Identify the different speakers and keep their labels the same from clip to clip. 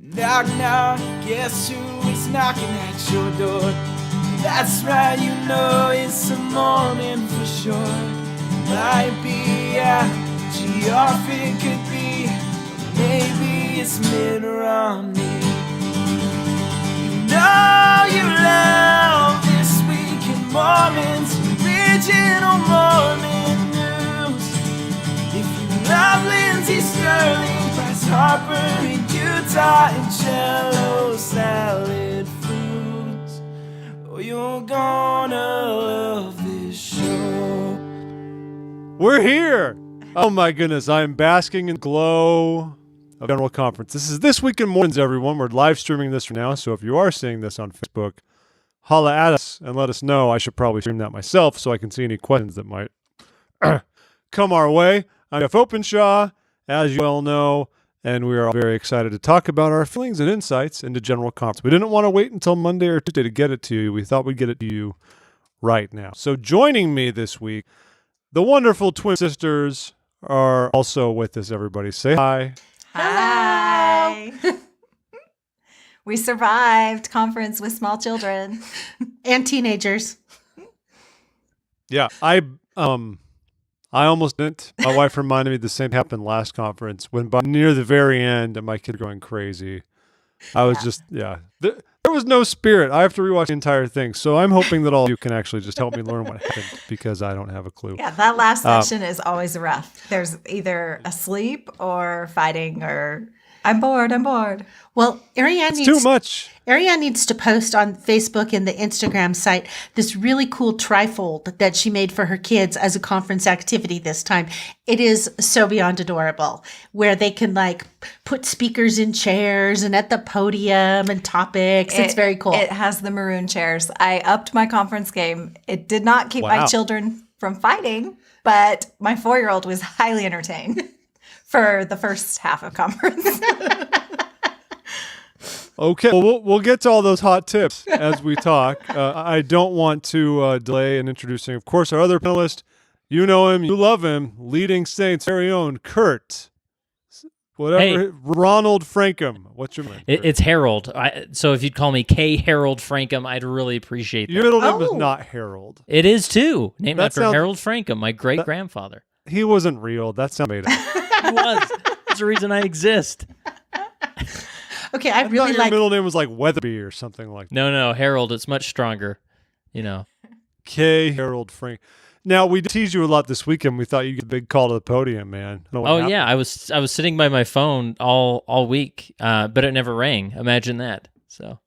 Speaker 1: Knock, knock, guess who is knocking at your door? That's right, you know it's the morning for sure. Might be Geoff, it could be, or maybe it's mid-Romney. You know you love This Week in Mormons, original morning news. If you love Lindsey Sterling, Bryce Harper in Utah, and Jello salad foods, oh, you're gonna love this show.
Speaker 2: We're here! Oh my goodness, I'm basking in the glow of General Conference. This is This Week in Mormons, everyone. We're live streaming this right now, so if you are seeing this on Facebook, holla at us and let us know. I should probably stream that myself so I can see any questions that might come our way. I'm Geoff Openshaw, as you well know, and we are all very excited to talk about our feelings and insights into General Conference. We didn't want to wait until Monday or Tuesday to get it to you. We thought we'd get it to you right now. So joining me this week, the wonderful twin sisters are also with us, everybody. Say hi.
Speaker 3: Hi. We survived conference with small children.
Speaker 4: And teenagers.
Speaker 2: Yeah, I almost didn't. My wife reminded me the same happened last conference when by near the very end and my kid going crazy. I was there was no spirit. I have to rewatch the entire thing. So I'm hoping that all of you can actually just help me learn what happened because I don't have a clue.
Speaker 3: Yeah, that last section is always rough. There's either asleep or fighting or I'm bored.
Speaker 4: Well, Arianne
Speaker 2: Too much.
Speaker 4: needs to post on Facebook and the Instagram site this really cool trifold that she made for her kids as a conference activity this time. It is so beyond adorable, where they can like put speakers in chairs and at the podium and topics. It's very cool.
Speaker 3: It has the maroon chairs. I upped my conference game. It did not keep my children from fighting, but my 4-year-old was highly entertained for the first half of conference.
Speaker 2: Okay, well, we'll get to all those hot tips as we talk. I don't want to delay in introducing, of course, our other panelist. You know him, you love him, Leading Saints' very own Kurt. Ronald Francom. What's your name?
Speaker 5: It's Harold. So if you'd call me K. Harold Francom, I'd really appreciate that.
Speaker 2: Your middle name is not Harold.
Speaker 5: It is too. Named after Harold Francom, my great-grandfather.
Speaker 2: He wasn't real. That sounds made up.
Speaker 5: He was. That's the reason I exist.
Speaker 4: Okay, I really
Speaker 2: thought your middle name was like Weatherby or something like that.
Speaker 5: No, Harold. It's much stronger. You know.
Speaker 2: K. Harold Frank. Now, we teased you a lot this weekend. We thought you'd get a big call to the podium, man.
Speaker 5: Yeah, I was sitting by my phone all week, but it never rang. Imagine that. So.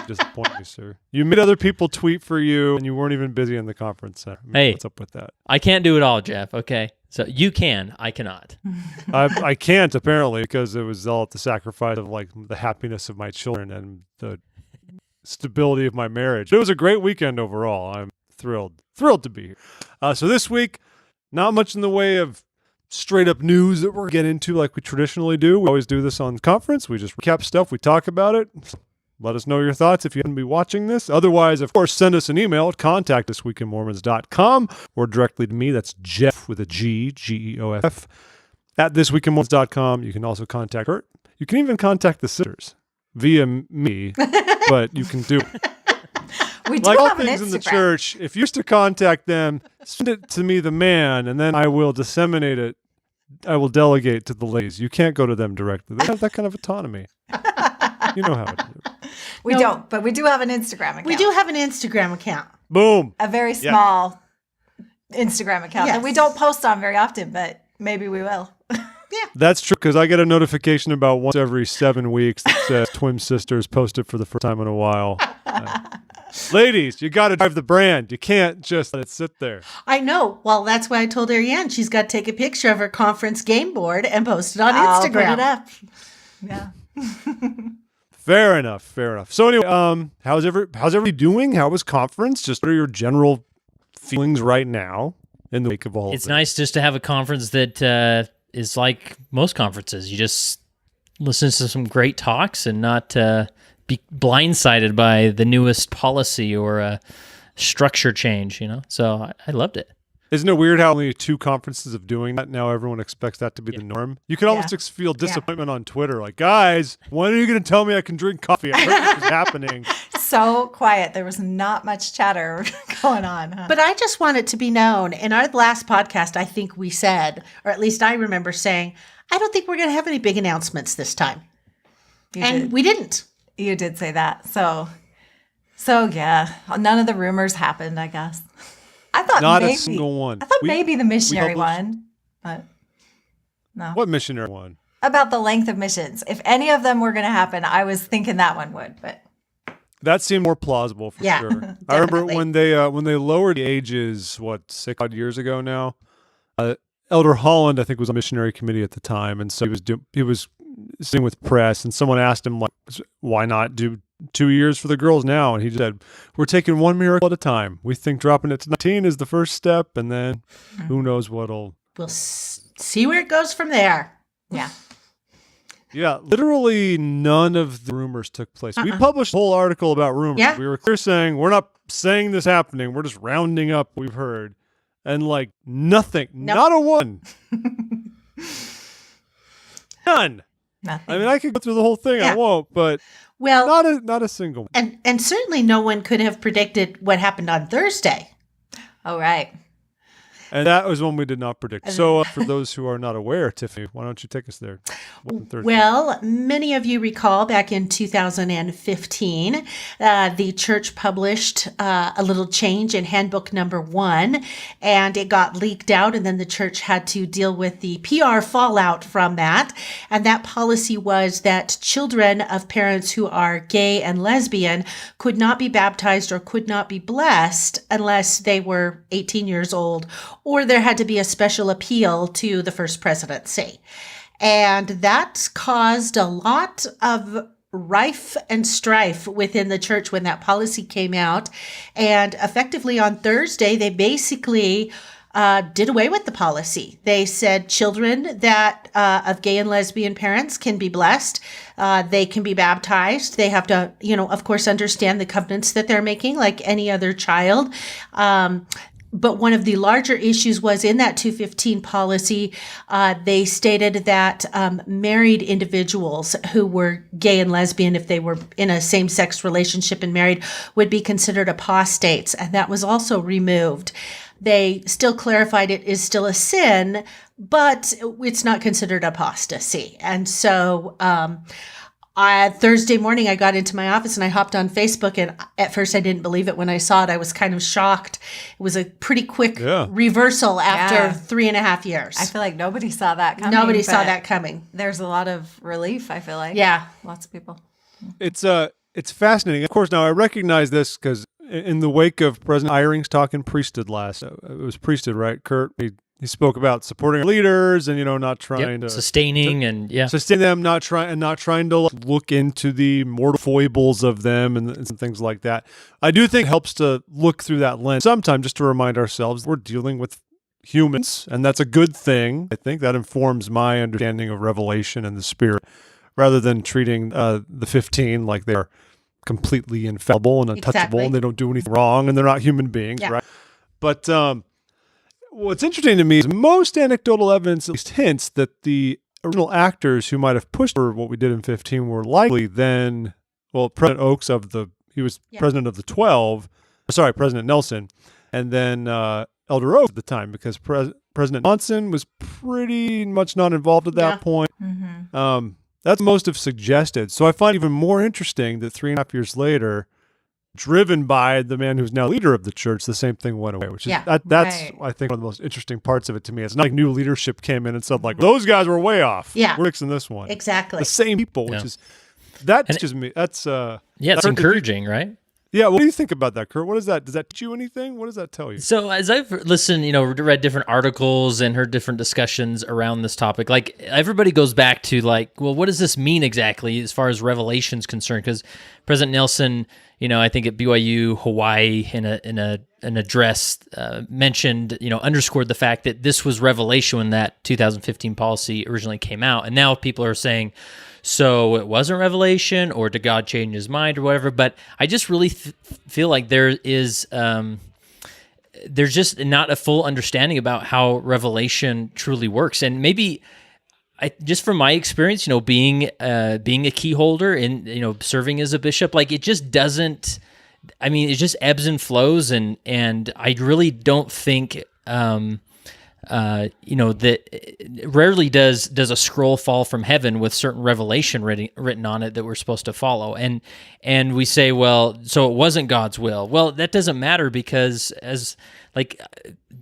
Speaker 2: Disappoint me, sir. You made other people tweet for you, and you weren't even busy in the conference center.
Speaker 5: Hey,
Speaker 2: what's up with that?
Speaker 5: I can't do it all, Geoff. Okay, so you can. I cannot.
Speaker 2: I can't apparently because it was all at the sacrifice of like the happiness of my children and the stability of my marriage. It was a great weekend overall. I'm thrilled to be here. So this week, not much in the way of straight up news that we're getting into like we traditionally do. We always do this on conference. We just recap stuff. We talk about it. Let us know your thoughts if you happen to be watching this. Otherwise, of course, send us an email at contact@thisweekinmormons.com or directly to me. That's Geoff with a G, Geoff, at thisweekinmormons.com. You can also contact Kurt. You can even contact the sisters via me, but you can do
Speaker 3: We do
Speaker 2: like all
Speaker 3: have an
Speaker 2: things in the
Speaker 3: Instagram.
Speaker 2: church. If you used to contact them, send it to me, the man, and then I will disseminate it. I will delegate to the ladies. You can't go to them directly. They have that kind of autonomy. You know how it is.
Speaker 3: We don't, but we do have an Instagram account.
Speaker 4: We do have an Instagram account.
Speaker 2: Boom.
Speaker 3: A very small Instagram account that we don't post on very often, but maybe we will.
Speaker 2: That's true, because I get a notification about once every 7 weeks that says Twin Sisters posted for the first time in a while. Ladies, you got to drive the brand. You can't just let it sit there.
Speaker 4: I know. Well, that's why I told Arianne she's got to take a picture of her conference game board and post it on Instagram.
Speaker 3: Put it up. Yeah.
Speaker 2: Fair enough. So anyway, how's everybody doing? How was conference? Just what are your general feelings right now in the wake of all of
Speaker 5: It's
Speaker 2: this?
Speaker 5: nice just to have a conference that is like most conferences. You just listen to some great talks and not be blindsided by the newest policy or structure change, you know? So I loved it.
Speaker 2: Isn't it weird how only 2 conferences of doing that, now everyone expects that to be the norm? You can almost feel disappointment on Twitter. Like, guys, when are you going to tell me I can drink coffee? I heard this is happening.
Speaker 3: So quiet. There was not much chatter going on. Huh?
Speaker 4: But I just want it to be known. In our last podcast, I think we said, or at least I remember saying, I don't think we're going to have any big announcements this time. We didn't.
Speaker 3: You did say that. So yeah, none of the rumors happened, I guess. I thought
Speaker 2: Not
Speaker 3: maybe,
Speaker 2: a single one.
Speaker 3: I thought maybe the missionary one, but no.
Speaker 2: What missionary one?
Speaker 3: About the length of missions. If any of them were going to happen, I was thinking that one would, but
Speaker 2: that seemed more plausible for sure. I remember when they lowered the ages, 6 odd years ago now. Elder Holland, I think, was on missionary committee at the time, and so he was sitting with press, and someone asked him, like, why not do 2 years for the girls now? And he said, we're taking one miracle at a time. We think dropping it to 19 is the first step, and then who knows what'll...
Speaker 4: We'll see where it goes from there.
Speaker 3: Yeah.
Speaker 2: Yeah, literally none of the rumors took place. We published a whole article about rumors.
Speaker 4: Yeah.
Speaker 2: We were clear saying, we're not saying this happening. We're just rounding up what we've heard. And like nothing, not a one. None.
Speaker 3: Nothing.
Speaker 2: I mean, I could go through the whole thing. I won't, but not a single one.
Speaker 4: And certainly no one could have predicted what happened on Thursday.
Speaker 3: Oh, right.
Speaker 2: And that was one we did not predict. So for those who are not aware, Tiffany, why don't you take us there?
Speaker 4: Well, many of you recall back in 2015, the church published a little change in handbook number 1, and it got leaked out, and then the church had to deal with the PR fallout from that. And that policy was that children of parents who are gay and lesbian could not be baptized or could not be blessed unless they were 18 years old, or there had to be a special appeal to the first presidency. And that caused a lot of rife and strife within the church when that policy came out. And effectively on Thursday, they basically did away with the policy. They said children that of gay and lesbian parents can be blessed. They can be baptized. They have to, of course, understand the covenants that they're making like any other child. But one of the larger issues was in that 215 policy, they stated that married individuals who were gay and lesbian, if they were in a same-sex relationship and married, would be considered apostates. And that was also removed. They still clarified it is still a sin, but it's not considered apostasy. And so Thursday morning, I got into my office and I hopped on Facebook, and at first I didn't believe it when I saw it. I was kind of shocked. It was a pretty quick reversal after 3.5 years.
Speaker 3: I feel like nobody saw that coming.
Speaker 4: Nobody saw that coming.
Speaker 3: There's a lot of relief, I feel like.
Speaker 4: Yeah.
Speaker 3: Lots of people.
Speaker 2: It's fascinating. Of course, now I recognize this because in the wake of President Eyring's talk in priesthood it was priesthood, right? Kurt, he spoke about supporting our leaders and, not trying to
Speaker 5: sustain them, not trying to look into the mortal foibles of them and things like that. I do think it helps to look through that lens sometimes just to remind ourselves we're dealing with humans, and that's a good thing. I think that informs my understanding of Revelation and the Spirit, rather than treating the 15 like they're completely infallible and untouchable and they don't do anything wrong and they're not human beings, right? But what's interesting to me is most anecdotal evidence at least hints that the original actors who might have pushed for what we did in 15 were likely then, President Oaks he was president of the 12, President Nelson, and then Elder Oaks at the time, because President Johnson was pretty much not involved at that point. Mm-hmm. That's most have suggested. So I find even more interesting that 3.5 years later, driven by the man who's now leader of the church, the same thing went away, which is that's I think one of the most interesting parts of it to me. It's not like new leadership came in and said like those guys were way off.
Speaker 4: Yeah,
Speaker 2: we're fixing this one.
Speaker 4: Exactly,
Speaker 2: the same people, which is that's just me. That's
Speaker 5: it's encouraging, right?
Speaker 2: Yeah, what do you think about that, Kurt? What is that? Does that teach you anything? What does that tell you?
Speaker 5: So as I've listened, read different articles and heard different discussions around this topic, like everybody goes back to like, well, what does this mean exactly as far as Revelation's concerned? Because President Nelson, I think at BYU Hawaii in an address mentioned, underscored the fact that this was Revelation when that 2015 policy originally came out, and now people are saying, so it wasn't Revelation, or did God change his mind, or whatever. But I just really feel like there is
Speaker 6: there's just not a full understanding about how revelation truly works. And maybe just from my experience, being a key holder and, serving as a bishop, like it just doesn't, it just ebbs and flows. And I really don't think, that rarely does a scroll fall from heaven with certain revelation written on it that we're supposed to follow. And we say, well, so it wasn't God's will. Well, that doesn't matter, because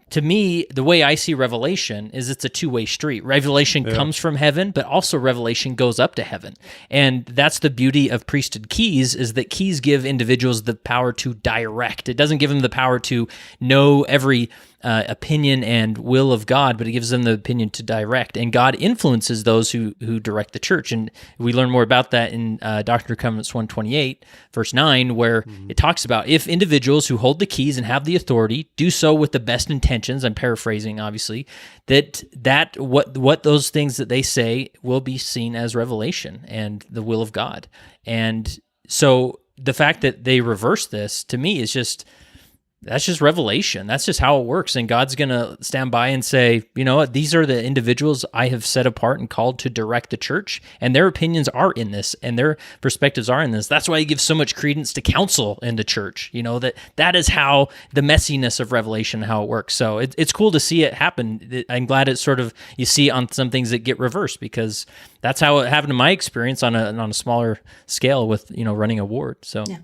Speaker 6: to me, the way I see revelation is it's a two-way street. Revelation comes from heaven, but also revelation goes up to heaven. And that's the beauty of priesthood keys, is that keys give individuals the power to direct. It doesn't give them the power to know every opinion and will of God, but it gives them the opinion to direct. And God influences those who direct the church. And we learn more about that in Doctrine and Covenants 128, verse 9, where it talks about if individuals who hold the keys and have the authority do so with the best intentions, I'm paraphrasing, obviously, that what those things that they say will be seen as revelation and the will of God. And so the fact that they reverse this, to me, is that's just revelation. That's just how it works. And God's going to stand by and say, you know what, these are the individuals I have set apart and called to direct the church, and their opinions are in this, and their perspectives are in this. That's why he gives so much credence to counsel in the church, that is how the messiness of revelation, how it works. So it's cool to see it happen. I'm glad it's sort of, you see on some things that get reversed, because that's how it happened in my experience on a smaller scale with, running a ward. So.
Speaker 4: Yeah.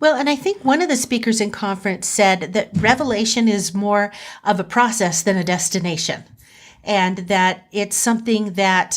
Speaker 4: Well, and I think one of the speakers in conference said that revelation is more of a process than a destination, and that it's something that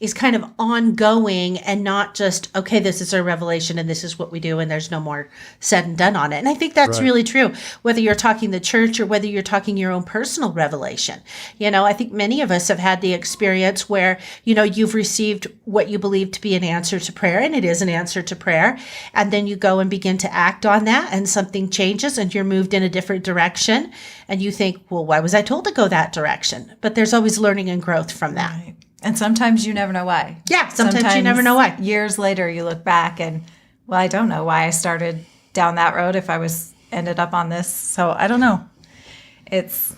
Speaker 4: is kind of ongoing and not just, okay, this is our revelation and this is what we do and there's no more said and done on it. And I think that's really true, whether you're talking the church or whether you're talking your own personal revelation. I think many of us have had the experience where, you've received what you believe to be an answer to prayer, and it is an answer to prayer. And then you go and begin to act on that, and something changes and you're moved in a different direction. And you think, well, why was I told to go that direction? But there's always learning and growth from that.
Speaker 3: Right. And sometimes you never know why.
Speaker 4: Yeah, sometimes you never know why.
Speaker 3: Years later, you look back and, well, I don't know why I started down that road if I ended up on this. So I don't know. It's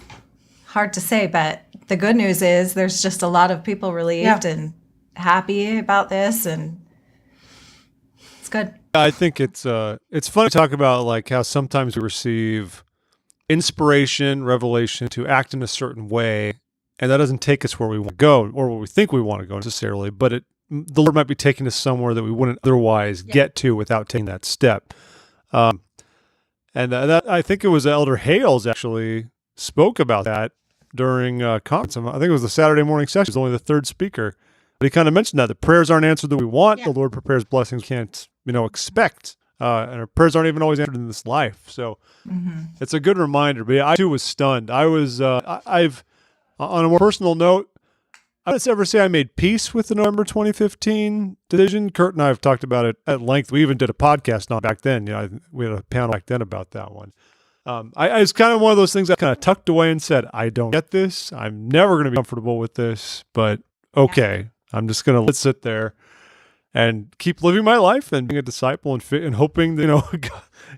Speaker 3: hard to say, but the good news is there's just a lot of people relieved and happy about this, and it's good.
Speaker 5: I think it's fun to talk about like how sometimes we receive inspiration, revelation to act in a certain way, and that doesn't take us where we want to go or where we think we want to go necessarily, but the Lord might be taking us somewhere that we wouldn't otherwise get to without taking that step. And that, I think it was Elder Hales actually spoke about that during conference. I think it was the Saturday morning session. He was only the third speaker, but he kind of mentioned that the prayers aren't answered that we want. The Lord prepares blessings we can't, expect. And our prayers aren't even always answered in this life. So it's a good reminder. But I too was stunned. I was, I've, on a more personal note, I don't ever say I made peace with the November 2015 decision. Kurt and I have talked about it at length. We even did a podcast on back then. We had a panel back then about that one. I was kind of one of those things I kind of tucked away and said, I don't get this. I'm never going to be comfortable with this, but okay. I'm just going to sit there and keep living my life and being a disciple and hoping that,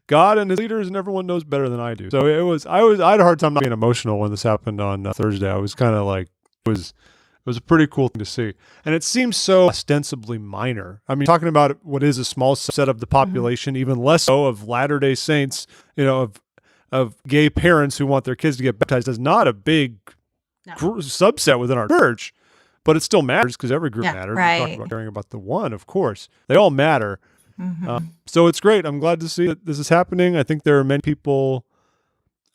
Speaker 5: God and his leaders and everyone knows better than I do. So I had a hard time not being emotional when this happened on Thursday. I was kind of like, it was a pretty cool thing to see. And it seems so ostensibly minor. I mean, talking about what is a small set of the population, even less so of Latter-day Saints, of gay parents who want their kids to get baptized, is not a big subset within our church. But it still matters because every group matters.
Speaker 3: Right.
Speaker 5: We're talking about caring about the one, of course. They all matter. So it's great. I'm glad to see that this is happening. I think there are many people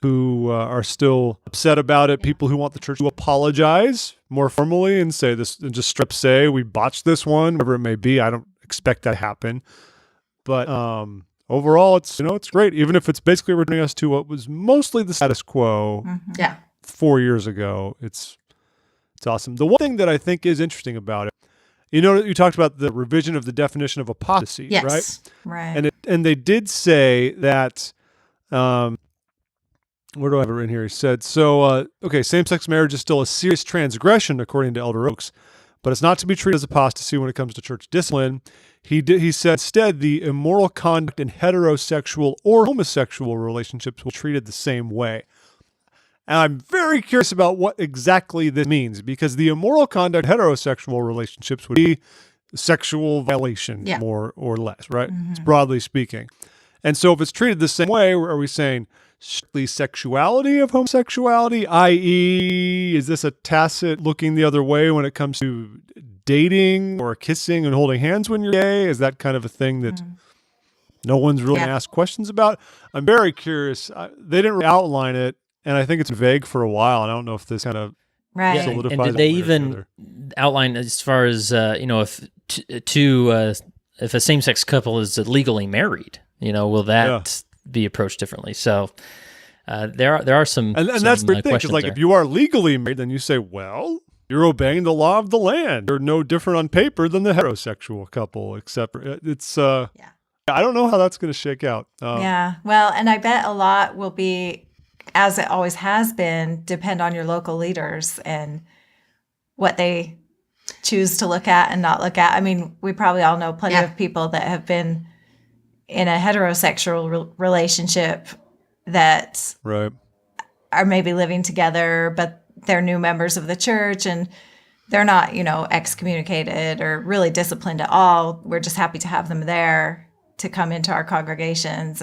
Speaker 5: who are still upset about it, people who want the church to apologize more formally and say this, and just strip say, we botched this one, whatever it may be. I don't expect that to happen. But overall, it's great, even if it's basically returning us to what was mostly the status quo 4 years ago. It's awesome. The one thing that I think is interesting about it, you talked about the revision of the definition of apostasy, right?
Speaker 3: Right.
Speaker 5: And they did say that, where do I have it in here? He said, same-sex marriage is still a serious transgression according to Elder Oaks, but it's not to be treated as apostasy when it comes to church discipline. He said instead the immoral conduct in heterosexual or homosexual relationships will be treated the same way. And I'm very curious about what exactly this means, because the immoral conduct in heterosexual relationships would be sexual violation, more or less, right? It's broadly speaking. And so if it's treated the same way, are we saying strictly sexuality of homosexuality, i.e., is this a tacit looking the other way when it comes to dating or kissing and holding hands when you're gay? Is that kind of a thing that no one's really asked questions about? I'm very curious. They didn't really outline it, and I think it's vague for a while. I don't know if this kind of solidifies.
Speaker 6: And did they even outline as far as if a same-sex couple is legally married? Will that be approached differently? So there are some
Speaker 5: and that's the thing,
Speaker 6: questions
Speaker 5: like
Speaker 6: there.
Speaker 5: if you are legally married, then you say, well, you're obeying the law of the land. You're no different on paper than the heterosexual couple, except it's I don't know how that's going to shake out.
Speaker 3: Well, and I bet a lot will be, as it always has been, depend on your local leaders and what they choose to look at and not look at. I mean, we probably all know plenty of people that have been in a heterosexual relationship that are maybe living together, but they're new members of the church and they're not, excommunicated or really disciplined at all. We're just happy to have them there to come into our congregations.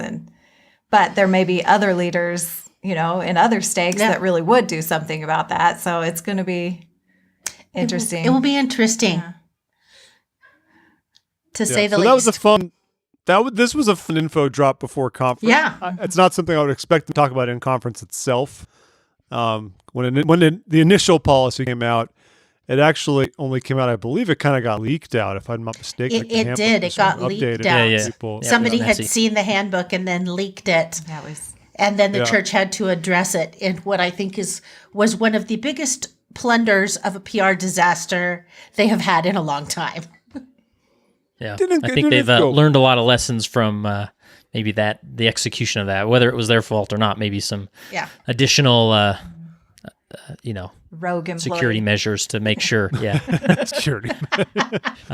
Speaker 3: But there may be other leaders, in other states that really would do something about that. So it's going to be interesting.
Speaker 4: It will be interesting to say the least.
Speaker 5: That was a fun. This was a fun info drop before conference.
Speaker 4: Yeah.
Speaker 5: It's not something I would expect to talk about in conference itself. When the initial policy came out, it actually only came out, I believe it kind of got leaked out, if I'm not mistaken.
Speaker 4: It did. It got leaked out. Somebody had seen the handbook and then leaked it. And then the church had to address it in what I think was one of the biggest plunders of a PR disaster they have had in a long time.
Speaker 6: Yeah, I think they've learned a lot of lessons from maybe the execution of that, whether it was their fault or not. Maybe some additional,
Speaker 3: rogue
Speaker 6: security measures to make sure. Yeah,
Speaker 5: security.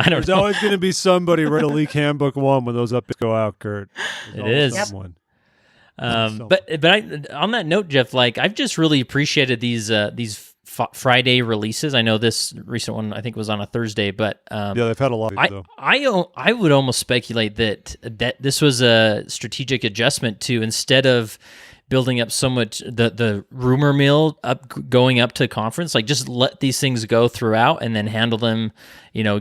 Speaker 6: There's
Speaker 5: always going to be somebody ready to leak handbook 1 when those updates go out, Kurt.
Speaker 6: It is.
Speaker 5: Someone.
Speaker 6: But on that note, Geoff, I've just really appreciated these Friday releases. I know this recent one I think was on a Thursday, but
Speaker 5: they've had a lot of these, though.
Speaker 6: I would almost speculate that this was a strategic adjustment to, instead of building up so much the rumor mill going up to conference, just let these things go throughout and then handle them,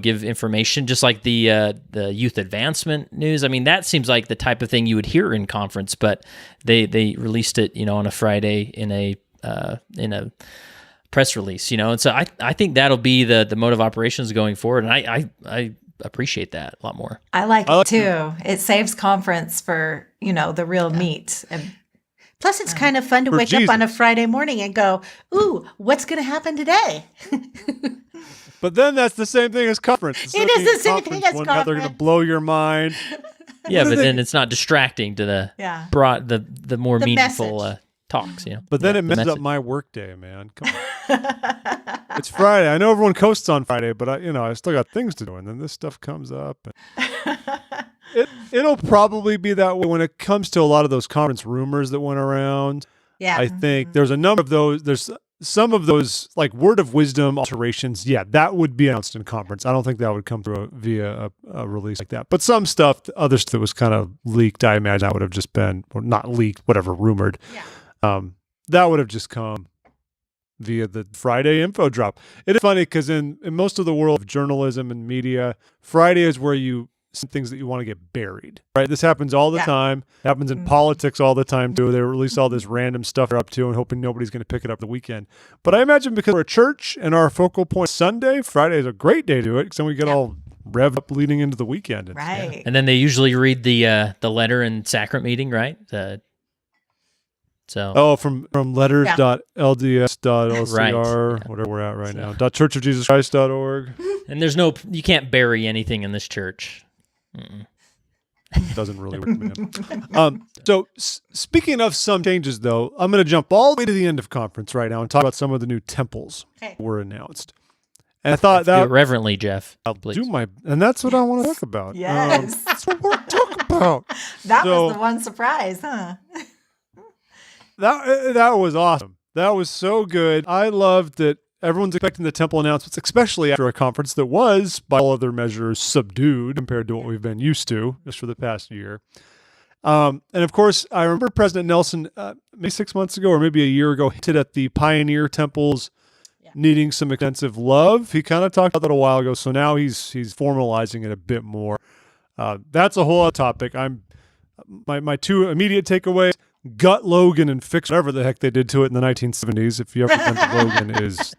Speaker 6: give information, just like the youth advancement news. I mean, that seems like the type of thing you would hear in conference, but they released it, on a Friday in a press release, and so I think that'll be the mode of operations going forward, and I appreciate that a lot more.
Speaker 3: I like it too. It saves conference for the real meat. And
Speaker 4: plus, it's kind of fun to wake up on a Friday morning and go, "Ooh, what's going to happen today?"
Speaker 5: But then that's the same thing as conference.
Speaker 4: It is the same thing as conference.
Speaker 5: They're going to blow your mind.
Speaker 6: Yeah, but then it's not distracting to the more meaningful talks,
Speaker 5: But then it messes up my work day, man. Come on. It's Friday. I know everyone coasts on Friday, but I still got things to do, and then this stuff comes up. It'll probably be that way when it comes to a lot of those conference rumors that went around.
Speaker 4: Yeah.
Speaker 5: I think there's a number of those. There's some of those word of wisdom alterations. Yeah, that would be announced in conference. I don't think that would come through via a release like that. But some stuff, other stuff that was kind of leaked, I imagine that would have just been, or not leaked, whatever, rumored.
Speaker 4: Yeah.
Speaker 5: That would have just come via the Friday info drop. It is funny because in most of the world of journalism and media, Friday is where you see things that you want to get buried, right? This happens all the time. It happens in politics all the time too. They release all this random stuff they're up to and hoping nobody's going to pick it up the weekend. But I imagine because we're a church and our focal point is Sunday, Friday is a great day to do it because then we get all revved up leading into the weekend.
Speaker 3: Right.
Speaker 6: And then they usually read the letter and sacrament meeting, right?
Speaker 5: From letters.lds.lcr, whatever we're at right now, .churchofjesuschrist.org.
Speaker 6: And you can't bury anything in this church.
Speaker 5: Doesn't really work, man. So speaking of some changes, though, I'm going to jump all the way to the end of conference right now and talk about some of the new temples that were announced. And I thought
Speaker 6: Do it
Speaker 5: that
Speaker 6: reverently, Geoff.
Speaker 5: I'll
Speaker 6: Please.
Speaker 5: do my, and that's what I want to talk about.
Speaker 3: Yes.
Speaker 5: That's what we're talking about.
Speaker 3: That
Speaker 5: So-
Speaker 3: was the one surprise, huh?
Speaker 5: That was awesome. That was so good. I loved that everyone's expecting the temple announcements, especially after a conference that was, by all other measures, subdued compared to what we've been used to just for the past year. And of course, I remember President Nelson, maybe 6 months ago or maybe a year ago, hinted at the pioneer temples needing some extensive love. He kind of talked about that a while ago, so now he's formalizing it a bit more. That's a whole other topic. My two immediate takeaways: gut Logan and fix whatever the heck they did to it in the 1970s. If you ever been to Logan, is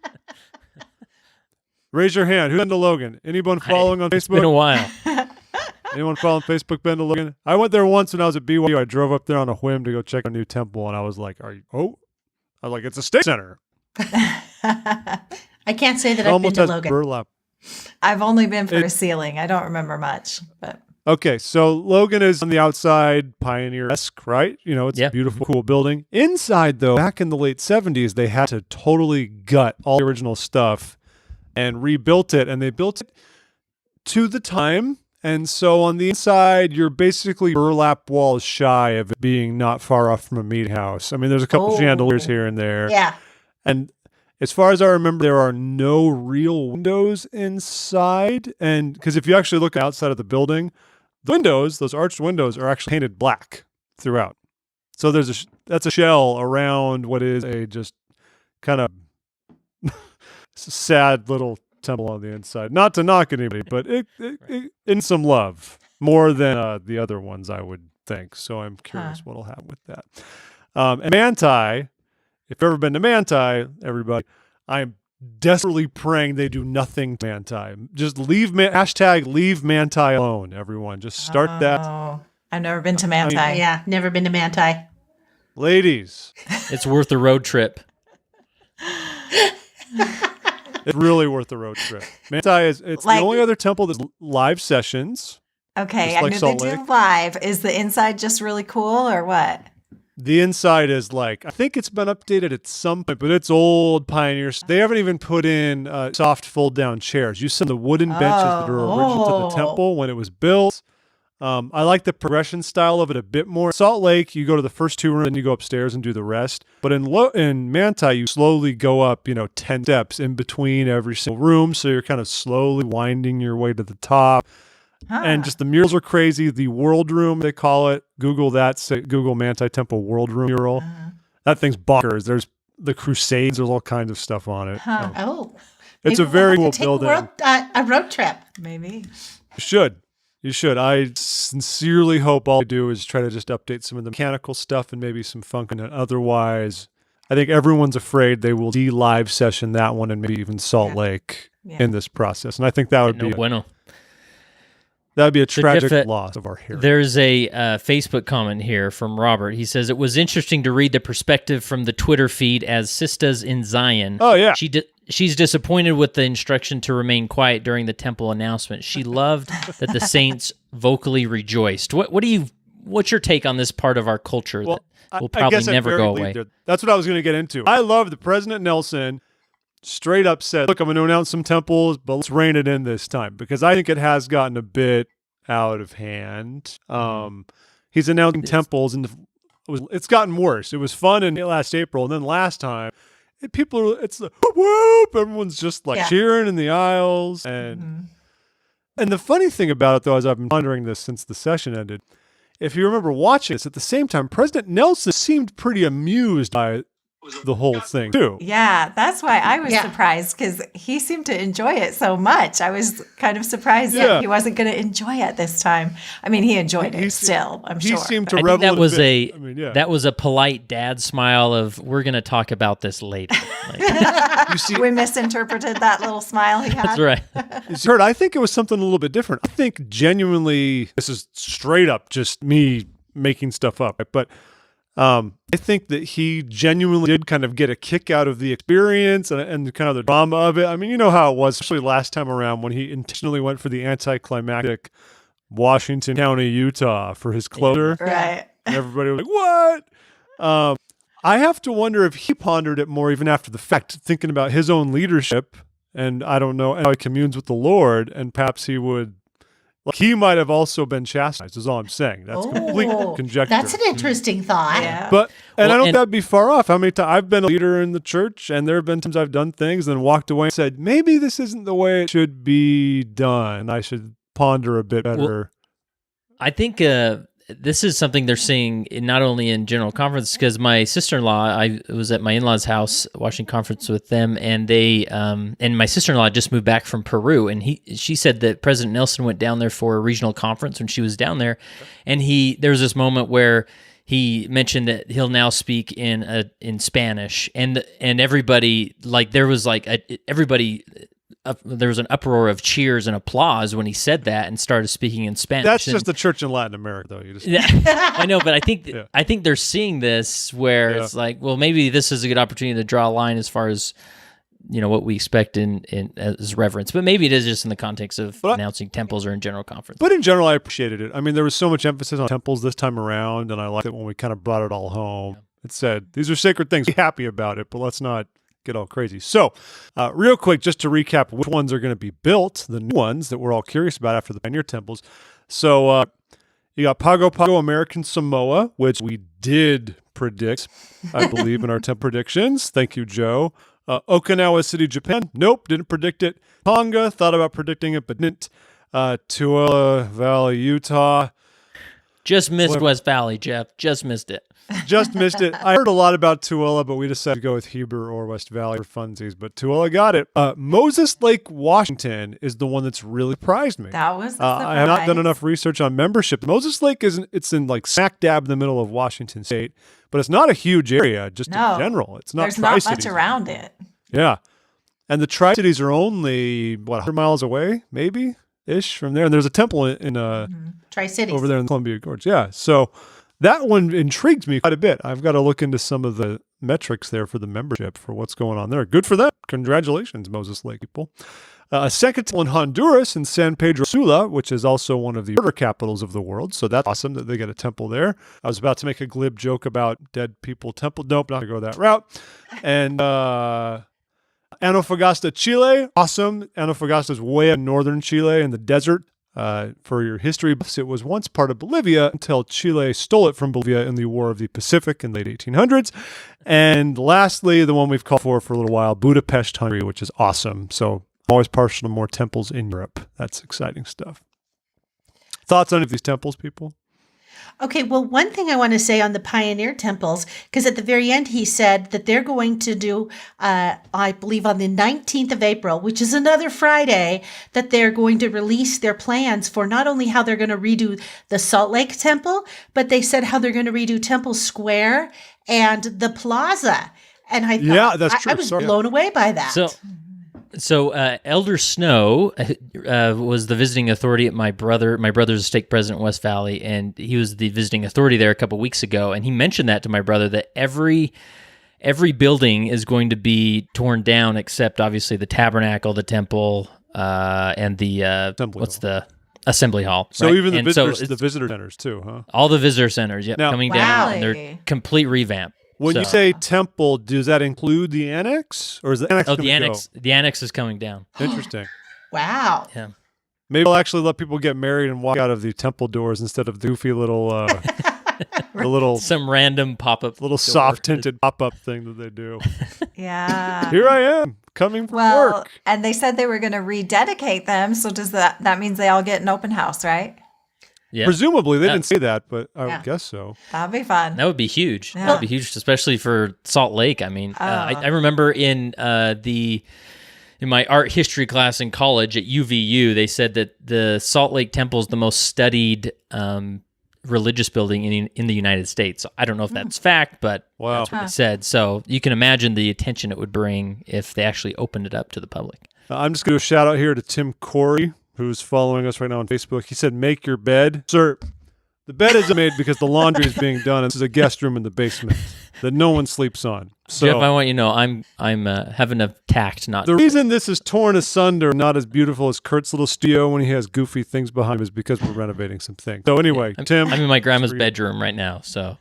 Speaker 5: raise your hand. Who's been to Logan? Anyone following on
Speaker 6: It's been a
Speaker 5: Facebook?
Speaker 6: while.
Speaker 5: Anyone following Facebook been to Logan? I went there once when I was at BYU. I drove up there on a whim to go check a new temple, and I was like, I was like, it's a state center.
Speaker 4: I can't say that
Speaker 5: It
Speaker 4: I've been
Speaker 5: almost
Speaker 4: to
Speaker 5: has
Speaker 4: Logan.
Speaker 5: burlap.
Speaker 3: I've only been for a ceiling. I don't remember much, but
Speaker 5: Okay, so Logan is on the outside, pioneer-esque, right? You know, it's
Speaker 6: Yeah.
Speaker 5: a beautiful, cool building. Inside, though, back in the late 70s, they had to totally gut all the original stuff and rebuilt it, and they built it to the time. And so on the inside, you're basically burlap walls shy of it being not far off from a meat house. I mean, there's a couple
Speaker 4: Oh.
Speaker 5: chandeliers here and there.
Speaker 4: Yeah.
Speaker 5: And as far as I remember, there are no real windows inside. And because if you actually look outside of the building, the windows, those arched windows, are actually painted black throughout. So there's that's a shell around what is a just kind of sad little temple on the inside. Not to knock anybody, but it in some love more than the other ones, I would think. So I'm curious what'll happen with that. And Manti, if you've ever been to Manti, everybody, I'm desperately praying they do nothing to Manti. Just leave leave Manti alone, everyone. Just start that.
Speaker 3: Oh, I've never been to Manti.
Speaker 4: Yeah. Never been to Manti.
Speaker 5: Ladies,
Speaker 6: It's worth the road trip.
Speaker 5: it's really worth the road trip. Manti it's the
Speaker 3: Like-
Speaker 5: only other temple that's live sessions.
Speaker 3: Okay,
Speaker 5: Just
Speaker 3: I
Speaker 5: like
Speaker 3: knew
Speaker 5: Salt
Speaker 3: they
Speaker 5: Lake.
Speaker 3: do live. Is the inside just really cool or what?
Speaker 5: The inside is like, I think it's been updated at some point, but it's old pioneers. They haven't even put in soft fold down chairs. You saw the wooden benches that are original to the
Speaker 3: Oh.
Speaker 5: temple when it was built. I like the progression style of it a bit more. Salt Lake, you go to the first two rooms and you go upstairs and do the rest. But in Manti, you slowly go up, 10 steps in between every single room. So you're kind of slowly winding your way to the top. And just the murals are crazy. The world room, they call it. Google that. Say, Google Manti Temple world room mural. That thing's bonkers. There's the Crusades. There's all kinds of stuff on it.
Speaker 4: Oh.
Speaker 5: It's
Speaker 4: Maybe
Speaker 5: a very
Speaker 4: we'll
Speaker 5: cool
Speaker 4: have to take
Speaker 5: building.
Speaker 4: a road trip.
Speaker 3: Maybe.
Speaker 5: You should. I sincerely hope all I do is try to just update some of the mechanical stuff and maybe some function. And otherwise, I think everyone's afraid they will de-live session that one and maybe even Salt Lake in this process. And I think that would
Speaker 6: No
Speaker 5: be
Speaker 6: bueno.
Speaker 5: that would be a tragic
Speaker 6: Jeff,
Speaker 5: loss of our heritage.
Speaker 6: There's a Facebook comment here from Robert. He says, it was interesting to read the perspective from the Twitter feed as Sisters in Zion.
Speaker 5: Oh, yeah.
Speaker 6: She's disappointed with the instruction to remain quiet during the temple announcement. She loved that the saints vocally rejoiced. What's your take on this part of our culture that will probably never go away?
Speaker 5: That's what I was going to get into. I love that President Nelson straight up said, look, I'm going to announce some temples, but let's rein it in this time, because I think it has gotten a bit out of hand. He's announcing temples, and it's gotten worse. It was fun in last April, and then last time, it's the whoop whoop. Everyone's just like cheering in the aisles, and the funny thing about it, though, is I've been pondering this since the session ended. If you remember watching this, at the same time, President Nelson seemed pretty amused by the whole thing too.
Speaker 3: Yeah, that's why I was surprised, because he seemed to enjoy it so much. I was kind of surprised that he wasn't going to enjoy it this time. I mean, he enjoyed it still, I'm sure.
Speaker 5: He seemed to
Speaker 6: I
Speaker 5: revel
Speaker 6: think that
Speaker 5: in
Speaker 6: was
Speaker 5: it.
Speaker 6: that was a polite dad smile of, we're going to talk about this later.
Speaker 5: You see,
Speaker 3: We misinterpreted that little smile he had.
Speaker 6: That's right.
Speaker 5: you heard, I think it was something a little bit different. I think genuinely, this is straight up just me making stuff up, but I think that he genuinely did kind of get a kick out of the experience and kind of the drama of it. I mean, you know how it was, especially last time around when he intentionally went for the anticlimactic Washington County, Utah for his closer.
Speaker 3: Right.
Speaker 5: And everybody was like, what? I have to wonder if he pondered it more even after the fact, thinking about his own leadership and I don't know how he communes with the Lord, and perhaps he would. Like, he might have also been chastised, is all I'm saying. That's complete conjecture.
Speaker 4: That's an interesting thought.
Speaker 3: Yeah.
Speaker 5: But I don't think
Speaker 6: and-
Speaker 5: that'd be far off. How many times I've been a leader in the church, and there have been times I've done things and walked away and said, maybe this isn't the way it should be done. I should ponder a bit better.
Speaker 6: Well, I think this is something they're seeing not only in General Conference, because my sister-in-law, I was at my in-laws' house watching conference with them, and they and my sister-in-law just moved back from Peru, and she said that President Nelson went down there for a regional conference when she was down there, and there was this moment where he mentioned that he'll now speak in Spanish, and everybody, like, there was like everybody. There was an uproar of cheers and applause when he said that and started speaking in Spanish.
Speaker 5: That's just the church in Latin America, though. You just
Speaker 6: I know, but I think they're seeing this where it's like, well, maybe this is a good opportunity to draw a line as far as what we expect in as reverence. But maybe it is just in the context of announcing temples or in General Conference.
Speaker 5: But in general, I appreciated it. I mean, there was so much emphasis on temples this time around, and I liked it when we kind of brought it all home. It said, these are sacred things. Be happy about it, but let's not get all crazy. So, real quick, just to recap which ones are going to be built, the new ones that we're all curious about after the Pioneer Temples. So, you got Pago Pago, American Samoa, which we did predict, I believe, in our temp predictions. Thank you, Joe. Okinawa City, Japan. Nope, didn't predict it. Tonga, thought about predicting it, but didn't. Tooele Valley, Utah.
Speaker 6: Just missed West Valley, Jeff. Just missed it.
Speaker 5: Just missed it. I heard a lot about Tooele, but we decided to go with Heber or West Valley for funsies. But Tooele got it. Moses Lake, Washington is the one that's really surprised me.
Speaker 3: That was a surprise.
Speaker 5: I have not done enough research on membership. Moses Lake it's in like smack dab in the middle of Washington State, but it's not a huge area. Just in general, it's not.
Speaker 3: There's not
Speaker 5: Tri-Cities.
Speaker 3: much around it.
Speaker 5: Yeah, and the Tri-Cities are only 100 miles away, maybe ish from there. And there's a temple in
Speaker 4: Tri-Cities
Speaker 5: over there in Columbia Gorge. Yeah, so. That one intrigues me quite a bit. I've got to look into some of the metrics there for the membership for what's going on there. Good for them. Congratulations, Moses Lake people. A second temple in Honduras in San Pedro Sula, which is also one of the murder capitals of the world. So that's awesome that they get a temple there. I was about to make a glib joke about dead people temple. Nope, not going to go that route. And Antofagasta, Chile. Awesome. Antofagasta is way in northern Chile in the desert. For your history buffs, it was once part of Bolivia until Chile stole it from Bolivia in the War of the Pacific in the late 1800s. And lastly, the one we've called for a little while, Budapest, Hungary, which is awesome. So I'm always partial to more temples in Europe. That's exciting stuff. Thoughts on any of these temples, people?
Speaker 4: Okay, well, one thing I want to say on the Pioneer Temples, because at the very end he said that they're going to do, I believe on the 19th of April, which is another Friday, that they're going to release their plans for not only how they're going to redo the Salt Lake Temple, but they said how they're going to redo Temple Square and the Plaza. And I thought,
Speaker 5: that's true.
Speaker 4: I was blown away by that.
Speaker 6: So Elder Snow was the visiting authority at my brother's stake president in West Valley, and he was the visiting authority there a couple weeks ago, and he mentioned that to my brother, that every building is going to be torn down except obviously the tabernacle, the temple, and the the assembly hall.
Speaker 5: So
Speaker 6: right?
Speaker 5: even the
Speaker 6: and
Speaker 5: visitor centers too, huh?
Speaker 6: All the visitor centers,
Speaker 5: Now,
Speaker 6: coming down, and they're complete revamp.
Speaker 5: When you say temple, does that include the annex, or is the annex?
Speaker 6: The annex is coming down.
Speaker 5: Interesting.
Speaker 4: Wow.
Speaker 6: Yeah.
Speaker 5: Maybe I'll actually let people get married and walk out of the temple doors instead of the goofy little,
Speaker 6: some random pop-up,
Speaker 5: little soft tinted pop-up thing that they do.
Speaker 3: Yeah.
Speaker 5: Here I am coming from work.
Speaker 3: And they said they were going to rededicate them. So does that means they all get an open house, right?
Speaker 6: Yeah.
Speaker 5: Presumably, they didn't say that, but I would guess so.
Speaker 3: That'd be fun.
Speaker 6: That would be huge.
Speaker 3: Yeah.
Speaker 6: That would be huge, especially for Salt Lake. I mean, I remember in my art history class in college at UVU, they said that the Salt Lake Temple is the most studied religious building in the United States. So I don't know if that's fact, but that's what they said. So you can imagine the attention it would bring if they actually opened it up to the public.
Speaker 5: I'm just going to shout out here to Tim Corey, who's following us right now on Facebook. He said, make your bed. Sir, the bed isn't made because the laundry is being done. This is a guest room in the basement that no one sleeps on. So,
Speaker 6: Jeff, I want you to know I'm having a tact, not...
Speaker 5: The reason this is torn asunder, not as beautiful as Kurt's little studio when he has goofy things behind him, is because we're renovating some things. So anyway, Tim...
Speaker 6: I'm in my grandma's bedroom right now, so...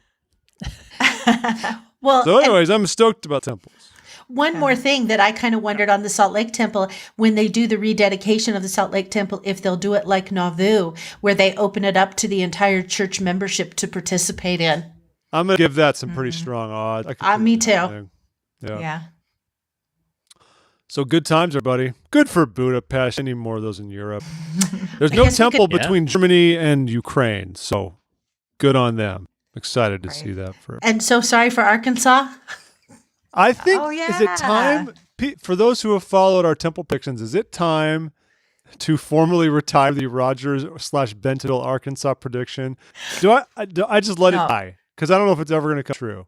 Speaker 4: Well,
Speaker 5: so anyways, I'm stoked about temples.
Speaker 4: One more thing that I kind of wondered on the Salt Lake Temple, when they do the rededication of the Salt Lake Temple, if they'll do it like Nauvoo, where they open it up to the entire church membership to participate in.
Speaker 5: I'm going to give that some pretty strong odds.
Speaker 4: Me too.
Speaker 3: Yeah.
Speaker 5: So good times, everybody. Good for Budapest. Any more of those in Europe. There's no temple between Germany and Ukraine, so good on them. Excited to see that.
Speaker 4: And so sorry for Arkansas.
Speaker 5: I think, is it time, for those who have followed our temple predictions, is it time to formally retire the Rogers/Bentonville, Arkansas prediction? Do I just let it die? Because I don't know if it's ever going to come true.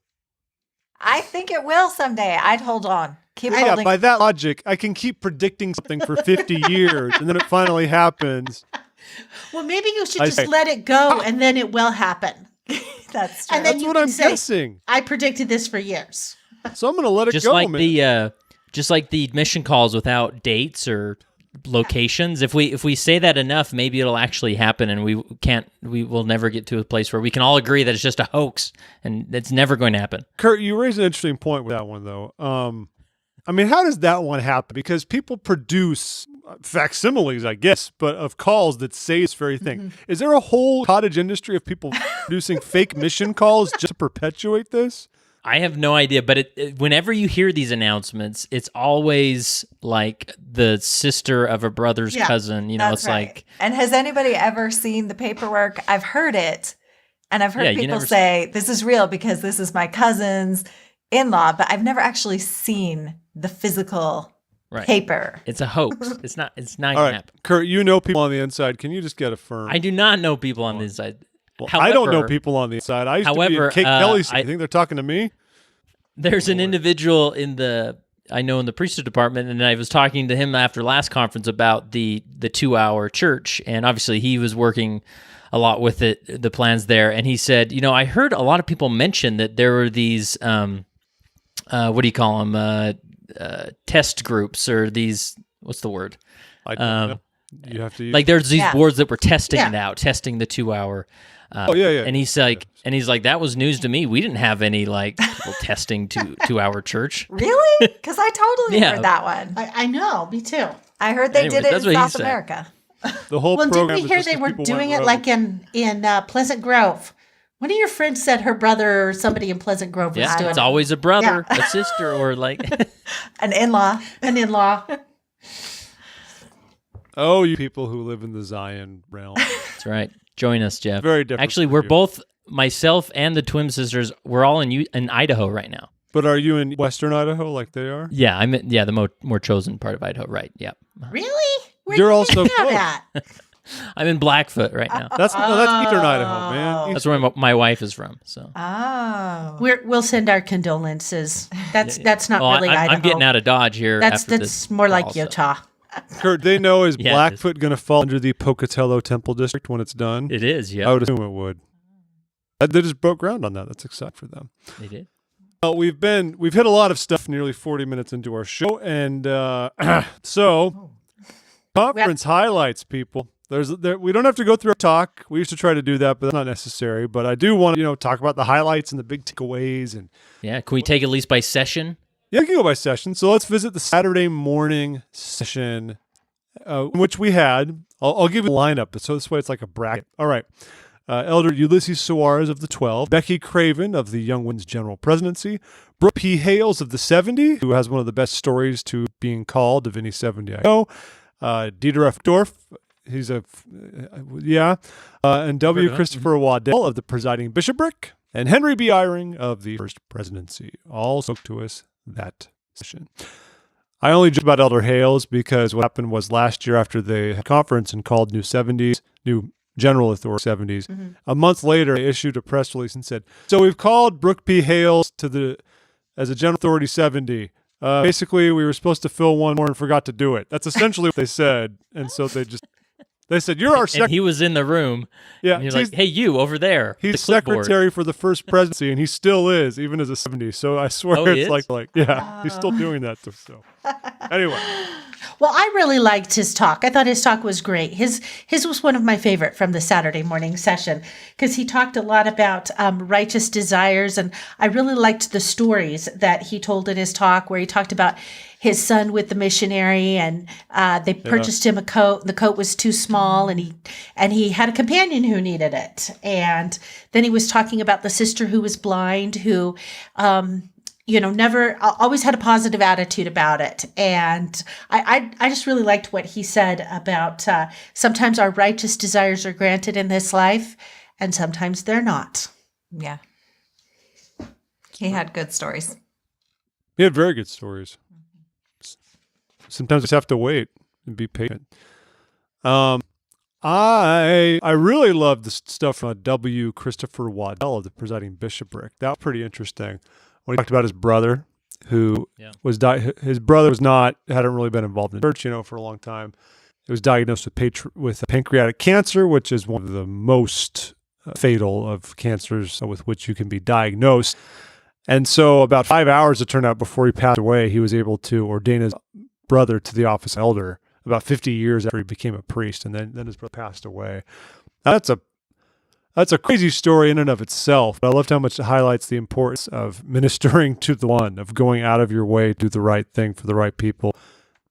Speaker 3: I think it will someday. I'd hold on. Keep holding.
Speaker 5: By that logic, I can keep predicting something for 50 years, and then it finally happens.
Speaker 4: Well, maybe you should just let it go, and then it will happen.
Speaker 3: That's true.
Speaker 4: And then
Speaker 5: That's what I'm guessing.
Speaker 4: I predicted this for years.
Speaker 5: So I'm going to let it
Speaker 6: just
Speaker 5: go,
Speaker 6: like
Speaker 5: man.
Speaker 6: Just like the mission calls without dates or locations. If we say that enough, maybe it'll actually happen, and we will never get to a place where we can all agree that it's just a hoax, and it's never going to happen.
Speaker 5: Kurt, you raised an interesting point with that one, though. I mean, how does that one happen? Because people produce facsimiles, I guess, but of calls that say this very thing. Mm-hmm. Is there a whole cottage industry of people producing fake mission calls just to perpetuate this?
Speaker 6: I have no idea, but whenever you hear these announcements, it's always like the sister of a brother's cousin. You know, it's right. Like.
Speaker 3: And has anybody ever seen the paperwork? I've heard it, and I've heard people say this is real because this is my cousin's in-law, but I've never actually seen the physical paper.
Speaker 6: It's a hoax. It's not. It's not
Speaker 5: All
Speaker 6: gonna
Speaker 5: right,
Speaker 6: happen.
Speaker 5: Kurt, you know people on the inside. Can you just get a firm?
Speaker 6: I do not know people on the inside.
Speaker 5: Well, however, I don't know people on the inside. I used to be in Kate Kelly's. I think they're talking to me.
Speaker 6: There's an individual in the priesthood department, and I was talking to him after last conference about the 2-hour church, and obviously he was working a lot with the plans there, and he said, I heard a lot of people mention that there were these, what do you call them, test groups, or these, what's the word?
Speaker 5: I don't know. You have to use
Speaker 6: there's these boards that were testing it out, testing the 2-hour. And he's like, that was news to me. We didn't have any people testing 2-hour church.
Speaker 3: Really? Because I totally heard that one.
Speaker 4: I know, me too.
Speaker 3: I heard they did it in South America.
Speaker 5: The whole program.
Speaker 4: Didn't we hear they were doing it like in Pleasant Grove? One of your friends said her brother or somebody in Pleasant Grove was doing it.
Speaker 6: It's always a brother, a sister, or
Speaker 3: an in-law.
Speaker 4: An in-law.
Speaker 5: Oh, you people who live in the Zion realm.
Speaker 6: That's right. Join us, Geoff.
Speaker 5: Very different.
Speaker 6: Actually, we're both, myself and the twin sisters, we're all in Idaho right now.
Speaker 5: But are you in Western Idaho like they are?
Speaker 6: Yeah, I'm in, the more chosen part of Idaho, right? Yeah.
Speaker 4: Really?
Speaker 5: You're also
Speaker 4: that?
Speaker 6: I'm in Blackfoot right now.
Speaker 5: That's Eastern Idaho, man.
Speaker 6: That's where my wife is from. So.
Speaker 3: Oh.
Speaker 4: We'll send our condolences. That's not really Idaho.
Speaker 6: I'm getting out of Dodge here.
Speaker 4: That's more like Utah.
Speaker 5: Kurt, they know is Blackfoot going to fall under the Pocatello Temple District when it's done?
Speaker 6: It is, yeah.
Speaker 5: I would assume it would. They just broke ground on that. That's exciting for them.
Speaker 6: They did.
Speaker 5: Well, we've hit a lot of stuff nearly 40 minutes into our show, and so conference highlights, people. We don't have to go through a talk. We used to try to do that, but that's not necessary. But I do want to talk about the highlights and the big takeaways. And
Speaker 6: can we take at least by session?
Speaker 5: Yeah, we can go by session. So let's visit the Saturday morning session, which we had. I'll give you a lineup, so this way it's like a bracket. All right. Elder Ulysses Suarez of the 12, Becky Craven of the Young Winds General Presidency, Brooke P. Hales of the 70, who has one of the best stories to being called, Divinity 70 I know, Dieter F. Dorf, he's and W. Christopher Waddell of the Presiding Bishopric, and Henry B. Eyring of the First Presidency. All spoke to us that session. I only joke about Elder Hales because what happened was last year after the conference and called New General Authority 70s, a month later they issued a press release and said, so we've called Brooke P. Hales as a General Authority 70. Basically, we were supposed to fill one more and forgot to do it. That's essentially what they said. And so they said, you're our secretary.
Speaker 6: And he was in the room.
Speaker 5: Yeah.
Speaker 6: And you're like, hey, you over there.
Speaker 5: He's secretary for the First Presidency, and he still is, even as a 70. So I swear it's like, he's still doing that. So anyway.
Speaker 4: Well, I really liked his talk. I thought his talk was great. His was one of my favorite from the Saturday morning session because he talked a lot about righteous desires, and I really liked the stories that he told in his talk, where he talked about his son with the missionary, and they purchased him a coat. And the coat was too small, and he had a companion who needed it. And then he was talking about the sister who was blind, who never always had a positive attitude about it. And I just really liked what he said about sometimes our righteous desires are granted in this life, and sometimes they're not.
Speaker 3: Yeah. He had good stories.
Speaker 5: He had very good stories. Sometimes we just have to wait and be patient. I really love the stuff from W. Christopher Waddell of the presiding bishopric. That was pretty interesting. When he talked about his brother, who his brother hadn't really been involved in church, for a long time. He was diagnosed with pancreatic cancer, which is one of the most fatal of cancers with which you can be diagnosed. And so about 5 hours, it turned out, before he passed away, he was able to ordain his brother to the office of elder about 50 years after he became a priest, and then his brother passed away. Now, that's a crazy story in and of itself, but I loved how much it highlights the importance of ministering to the one, of going out of your way to do the right thing for the right people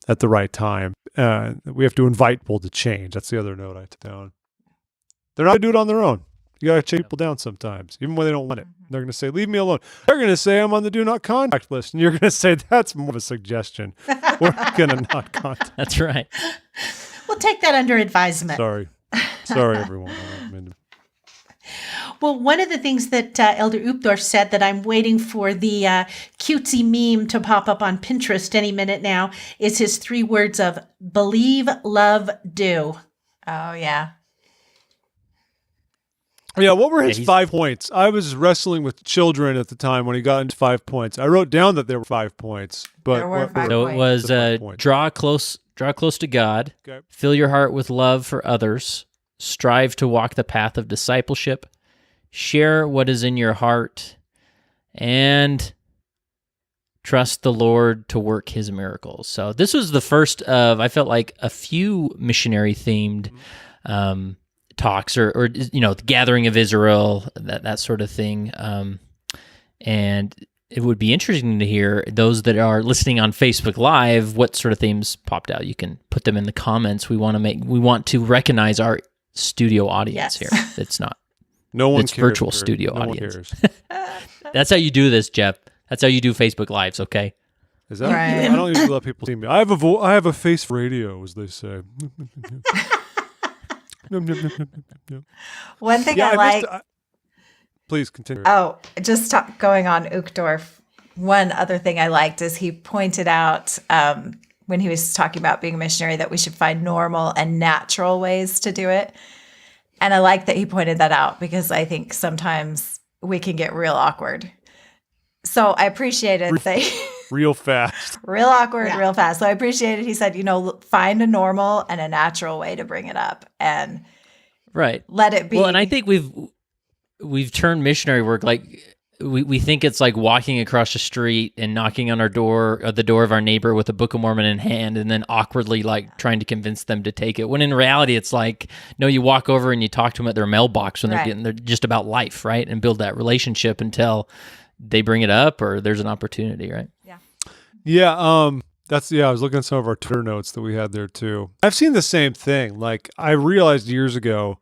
Speaker 5: at the right time. We have to invite people to change. That's the other note I took down. They're not going to do it on their own. You got to chase people down sometimes, even when they don't want it. They're going to say, leave me alone. They're going to say, I'm on the do not contact list. And you're going to say, that's more of a suggestion. We're going to not contact.
Speaker 6: That's right.
Speaker 4: We'll take that under advisement.
Speaker 5: Sorry, everyone.
Speaker 4: Well, one of the things that Elder Updorf said that I'm waiting for the cutesy meme to pop up on Pinterest any minute now is his 3 words of believe, love, do.
Speaker 3: Oh, yeah.
Speaker 5: Yeah, what were his 5 points? I was wrestling with children at the time when he got into 5 points. I wrote down that there were 5 points, but
Speaker 3: There were 5
Speaker 6: So it was draw close to God,
Speaker 5: Okay.
Speaker 6: fill your heart with love for others, strive to walk the path of discipleship, share what is in your heart, and trust the Lord to work his miracles. So this was the first of, I felt like, a few missionary-themed talks, or the gathering of Israel, that sort of thing. And it would be interesting to hear those that are listening on Facebook Live, what sort of themes popped out. You can put them in the comments. We want to recognize our studio audience here. It's not.
Speaker 5: No one
Speaker 6: It's
Speaker 5: cares.
Speaker 6: virtual studio
Speaker 5: no
Speaker 6: audience.
Speaker 5: One cares.
Speaker 6: That's how you do this, Geoff. That's how you do Facebook Lives, okay?
Speaker 5: Is that?
Speaker 3: Right.
Speaker 5: I don't usually let people see me. I have a face for radio, as they say.
Speaker 3: One thing I like.
Speaker 5: Please continue.
Speaker 3: Oh, just going on Uchtdorf. One other thing I liked is he pointed out when he was talking about being a missionary that we should find normal and natural ways to do it. And I like that he pointed that out because I think sometimes we can get real awkward. So I appreciated
Speaker 5: Real fast.
Speaker 3: real awkward, real fast. So I appreciated he said, find a normal and a natural way to bring it up and let it be.
Speaker 6: Well, and I think we've turned missionary work, like we think it's like walking across the street and knocking on the door of our neighbor with a Book of Mormon in hand, and then awkwardly like trying to convince them to take it. When in reality, it's like, no, you walk over and you talk to them at their mailbox when they're just about life, right, and build that relationship until they bring it up or there's an opportunity, right?
Speaker 5: Yeah. I was looking at some of our Twitter notes that we had there too. I've seen the same thing. Like, I realized years ago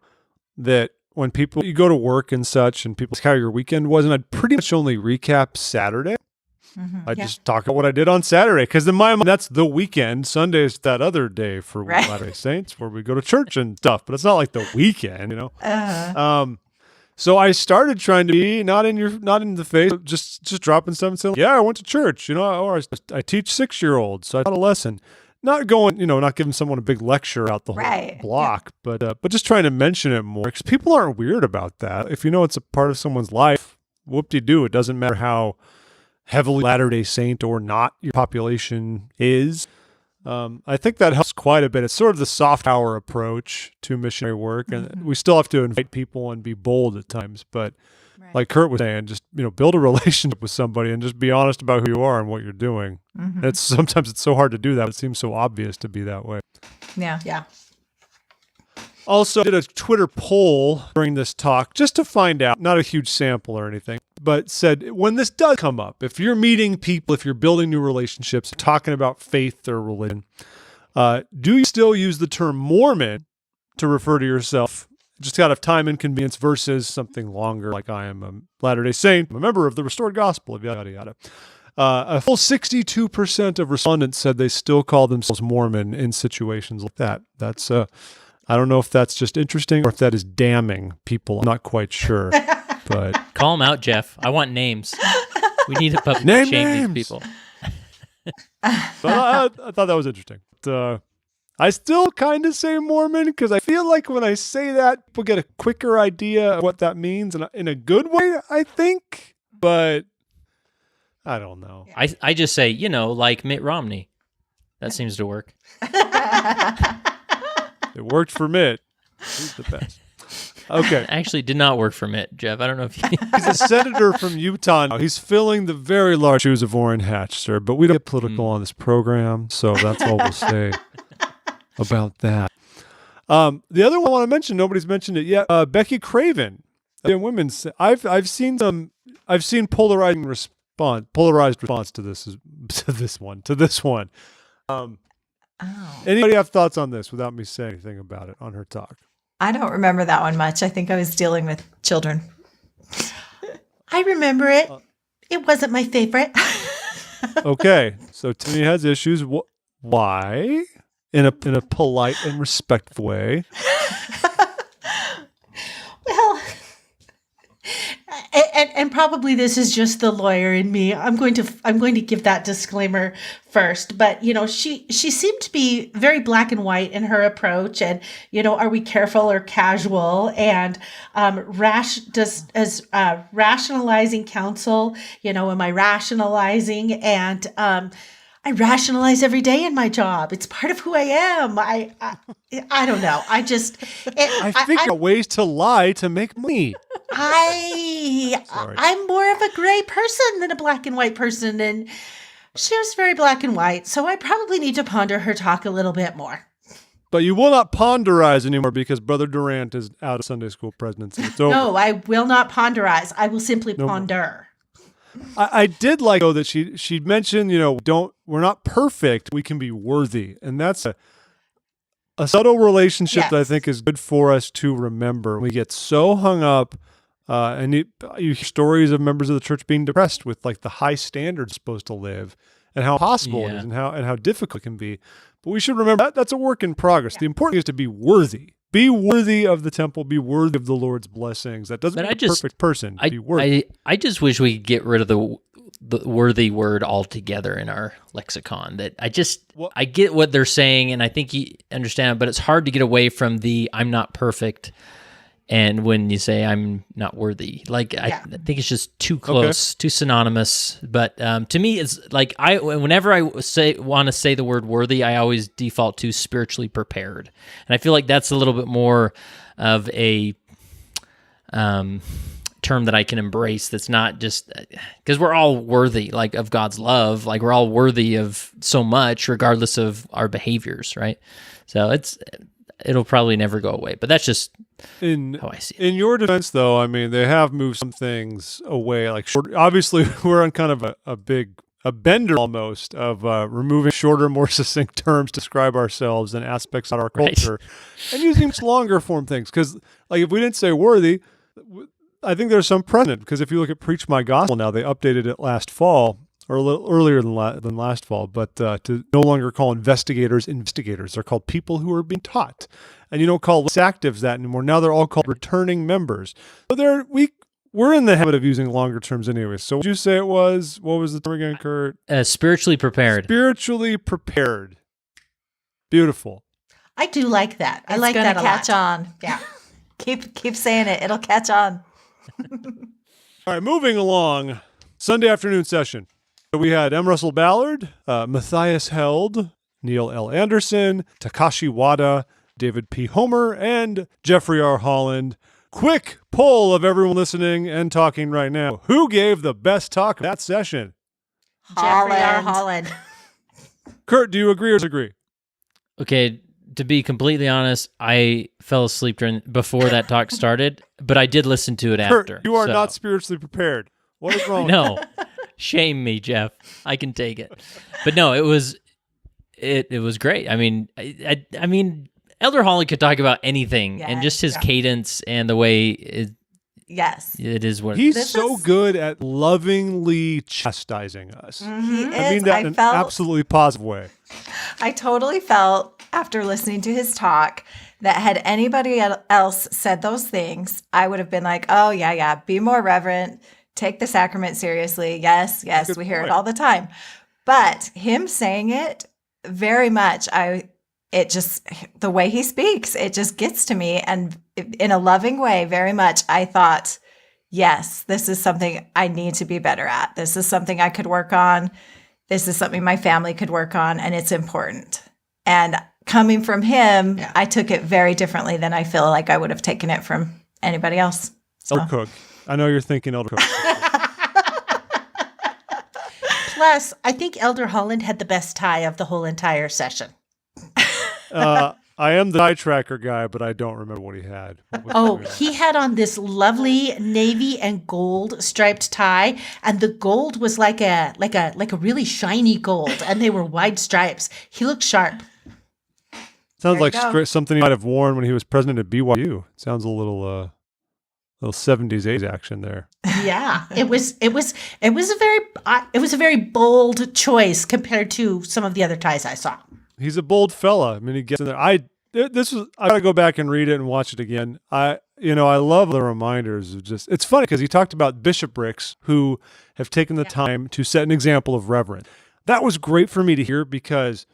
Speaker 5: that when you go to work and such, and people ask how your weekend was, and I'd pretty much only recap Saturday. I just talk about what I did on Saturday, because in my mind, that's the weekend. Sunday is that other day for Latter-day Saints where we go to church and stuff, but it's not like the weekend, So I started trying to be not in the face, just dropping stuff and saying, yeah, I went to church, or I teach 6-year-olds, so I taught a lesson. Not going, not giving someone a big lecture out the whole block, but just trying to mention it more, because people aren't weird about that. If it's a part of someone's life, whoop-de-doo. It doesn't matter how heavily Latter-day Saint or not your population is. I think that helps quite a bit. It's sort of the soft power approach to missionary work, and we still have to invite people and be bold at times. But like Kurt was saying, just build a relationship with somebody and just be honest about who you are and what you're doing. And sometimes it's so hard to do that. It seems so obvious to be that way.
Speaker 3: Yeah.
Speaker 4: Yeah.
Speaker 5: Also, did a Twitter poll during this talk just to find out, not a huge sample or anything, but said when this does come up, if you're meeting people, if you're building new relationships, talking about faith or religion, do you still use the term Mormon to refer to yourself just out of time and convenience versus something longer like I am a Latter-day Saint, I'm a member of the Restored Gospel, yada, yada. A full 62% of respondents said they still call themselves Mormon in situations like that. That's I don't know if that's just interesting or if that is damning people. I'm not quite sure. But
Speaker 6: Call them out, Geoff. I want names. We need to publicly
Speaker 5: Name
Speaker 6: shame
Speaker 5: names.
Speaker 6: these people.
Speaker 5: I thought that was interesting. But, I still kind of say Mormon because I feel like when I say that, people get a quicker idea of what that means in a good way, I think. But I don't know.
Speaker 6: I just say, like Mitt Romney. That seems to work.
Speaker 5: It worked for Mitt. He's the best. Okay.
Speaker 6: Actually, did not work for Mitt, Geoff. I don't know if you...
Speaker 5: He's a senator from Utah now. He's filling the very large shoes of Orrin Hatch, sir. But we don't get political on this program, so that's all we'll say about that. The other one I want to mention, nobody's mentioned it yet. Becky Craven, women's. I've seen polarized response to this one. Anybody have thoughts on this without me saying anything about it on her talk?
Speaker 3: I don't remember that one much. I think I was dealing with children.
Speaker 4: I remember it. It wasn't my favorite.
Speaker 5: Okay, so Tiffany has issues. Why? In a polite and respectful way.
Speaker 4: Well, and probably this is just the lawyer in me. I'm going to give that disclaimer first. But she seemed to be very black and white in her approach, and are we careful or casual? And rationalizing counsel. Am I rationalizing? And I rationalize every day in my job. It's part of who I am. I don't know. I
Speaker 5: figure out ways to lie to make money.
Speaker 4: I'm more of a gray person than a black and white person, and she was very black and white. So I probably need to ponder her talk a little bit more.
Speaker 5: But you will not ponderize anymore because Brother Durant is out of Sunday school presidency. It's over.
Speaker 4: No, I will not ponderize. I will simply ponder.
Speaker 5: I did like though that she mentioned, we're not perfect, we can be worthy. And that's a subtle relationship that I think is good for us to remember. We get so hung up and you hear stories of members of the church being depressed with like the high standards supposed to live and how possible it is and how difficult it can be. But we should remember that's a work in progress. The important thing is to be worthy. Be worthy of the temple. Be worthy of the Lord's blessings. That doesn't make a perfect person. Be worthy.
Speaker 6: I just wish we could get rid of the worthy word altogether in our lexicon. That I get what they're saying, and I think you understand, but it's hard to get away from the I'm not perfect. And when you say I'm not worthy, I think it's just too close, too synonymous. But to me, it's like whenever I want to say the word worthy, I always default to spiritually prepared, and I feel like that's a little bit more of a term that I can embrace. That's not just because we're all worthy, of God's love. We're all worthy of so much, regardless of our behaviors, right? So it'll probably never go away. But that's just how I see it.
Speaker 5: In your defense, though, I mean, they have moved some things away. Obviously, we're on kind of a bender almost of removing shorter, more succinct terms to describe ourselves and aspects of our culture, and using much longer form things. Because, if we didn't say worthy, I think there's some precedent. Because if you look at Preach My Gospel now, they updated it last fall. Or a little earlier than last fall, but to no longer call investigators. They're called people who are being taught. And you don't call actives that anymore. Now they're all called returning members. So we're in the habit of using longer terms anyway. So would you say it was, what was the term again, Kurt?
Speaker 6: Spiritually prepared.
Speaker 5: Spiritually prepared. Beautiful.
Speaker 4: I do like that. I like that a lot.
Speaker 3: It's gonna catch on.
Speaker 4: Yeah.
Speaker 3: Keep saying it. It'll catch on.
Speaker 5: All right, moving along. Sunday afternoon session. We had M. Russell Ballard, Matthias Held, Neil L. Anderson, Takashi Wada, David P. Homer, and Jeffrey R. Holland. Quick poll of everyone listening and talking right now. Who gave the best talk of that session?
Speaker 4: Jeffrey R. Holland.
Speaker 5: Kurt, do you agree or disagree?
Speaker 6: Okay, to be completely honest, I fell asleep before that talk started, but I did listen to it
Speaker 5: Kurt,
Speaker 6: after.
Speaker 5: you are
Speaker 6: so.
Speaker 5: not spiritually prepared. What is wrong?
Speaker 6: No, shame me, Jeff. I can take it. But no, it was great. I mean, I mean, Elder Holland could talk about anything, and just his cadence and the way it is what
Speaker 5: he's so good at lovingly chastising us.
Speaker 3: He
Speaker 5: I
Speaker 3: is.
Speaker 5: mean that in an absolutely positive way.
Speaker 3: I totally felt after listening to his talk that had anybody else said those things, I would have been like, oh, yeah, be more reverent, take the sacrament seriously. Yes, we hear it all the time. But him saying it very much, the way he speaks, it just gets to me. And in a loving way, very much, I thought, yes, this is something I need to be better at. This is something I could work on. This is something my family could work on, and it's important. And coming from him, I took it very differently than I feel like I would have taken it from anybody else. So.
Speaker 5: Elder Cook. I know you're thinking Elder Cook.
Speaker 4: Plus, I think Elder Holland had the best tie of the whole entire session.
Speaker 5: I am the tie tracker guy, but I don't remember what he had.
Speaker 4: He had on this lovely navy and gold striped tie, and the gold was like a really shiny gold, and they were wide stripes. He looked sharp.
Speaker 5: Sounds like something he might have worn when he was president of BYU. Sounds a little 70s '80s action there.
Speaker 4: Yeah, it was a very bold choice compared to some of the other ties I saw.
Speaker 5: He's a bold fella. I mean, he gets in there. I gotta go back and read it and watch it again. I love the reminders of just. It's funny because he talked about bishoprics who have taken the time to set an example of reverence. That was great for me to hear because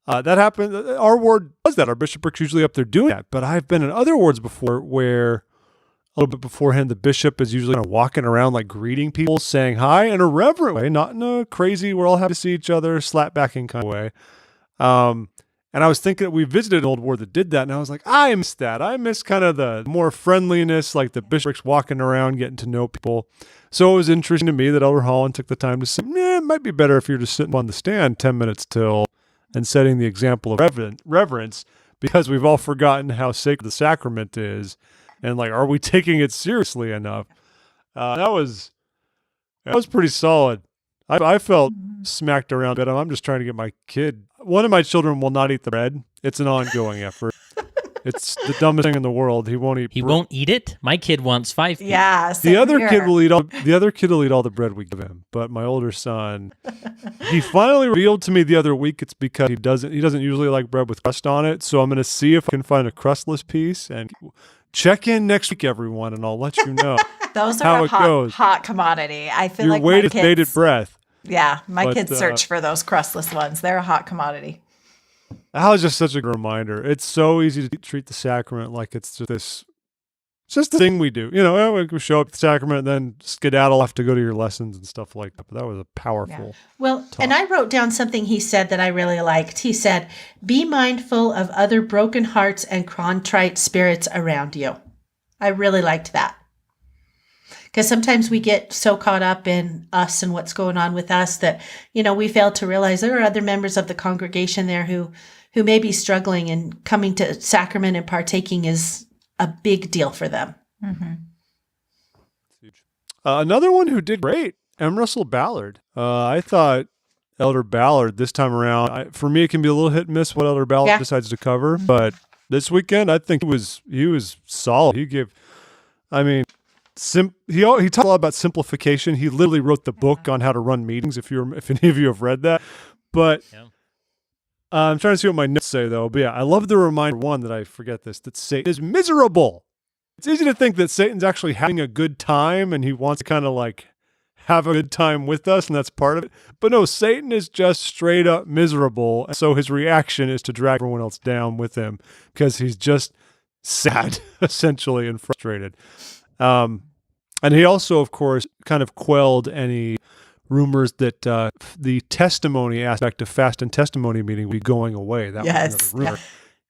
Speaker 5: that happened. Our ward does that. Our bishoprics usually up there doing that. But I've been in other wards before where a little bit beforehand, the bishop is usually kind of walking around like greeting people, saying hi in a reverent way, not in a crazy, we're all happy to see each other, slap backing kind of way. And I was thinking that we visited an old ward that did that, and I was like, I miss that. I miss kind of the more friendliness, like the bishoprics walking around, getting to know people. So it was interesting to me that Elder Holland took the time to say, it might be better if you're just sitting on the stand 10 minutes till and setting the example of reverence, because we've all forgotten how sacred the sacrament is. And like, are we taking it seriously enough? That was pretty solid. I felt smacked around, but I'm just trying to get my kid. One of my children will not eat the bread. It's an ongoing effort. It's the dumbest thing in the world. He won't eat.
Speaker 6: He won't eat it. My kid wants 5 pieces.
Speaker 3: Yeah,
Speaker 5: the other kid will eat all. The other kid will eat all the bread we give him. But my older son, he finally revealed to me the other week it's because he doesn't usually like bread with crust on it. So I'm going to see if I can find a crustless piece and check in next week, everyone, and I'll let you know.
Speaker 3: Those are a hot commodity. I feel like
Speaker 5: waited bated breath.
Speaker 3: Yeah, my kids search for those crustless ones. They're a hot commodity.
Speaker 5: That was just such a good reminder. It's so easy to treat the sacrament like it's just this. It's just the thing we do. We show up at the sacrament and then skedaddle off to go to your lessons and stuff like that. But that was a powerful.
Speaker 4: Yeah. Well, talk. And I wrote down something he said that I really liked. He said, "Be mindful of other broken hearts and contrite spirits around you." I really liked that. Because sometimes we get so caught up in us and what's going on with us that, we fail to realize there are other members of the congregation there who may be struggling, and coming to sacrament and partaking is a big deal for them.
Speaker 3: Mm-hmm.
Speaker 5: Another one who did great, M. Russell Ballard. I thought Elder Ballard this time around, for me, it can be a little hit and miss what Elder Ballard decides to cover. Mm-hmm. But this weekend, I think he was solid. He gave, he talked a lot about simplification. He literally wrote the book on how to run meetings, if any of you have read that. But I'm trying to see what my notes say, though. But yeah, I love the reminder, one, that I forget this, that Satan is miserable. It's easy to think that Satan's actually having a good time and he wants to kind of like have a good time with us, and that's part of it. But no, Satan is just straight up miserable. And so his reaction is to drag everyone else down with him because he's just sad, essentially, and frustrated. And he also, of course, kind of quelled any rumors that the testimony aspect of fast and testimony meeting would be going away. That
Speaker 3: Yes.
Speaker 5: was another rumor.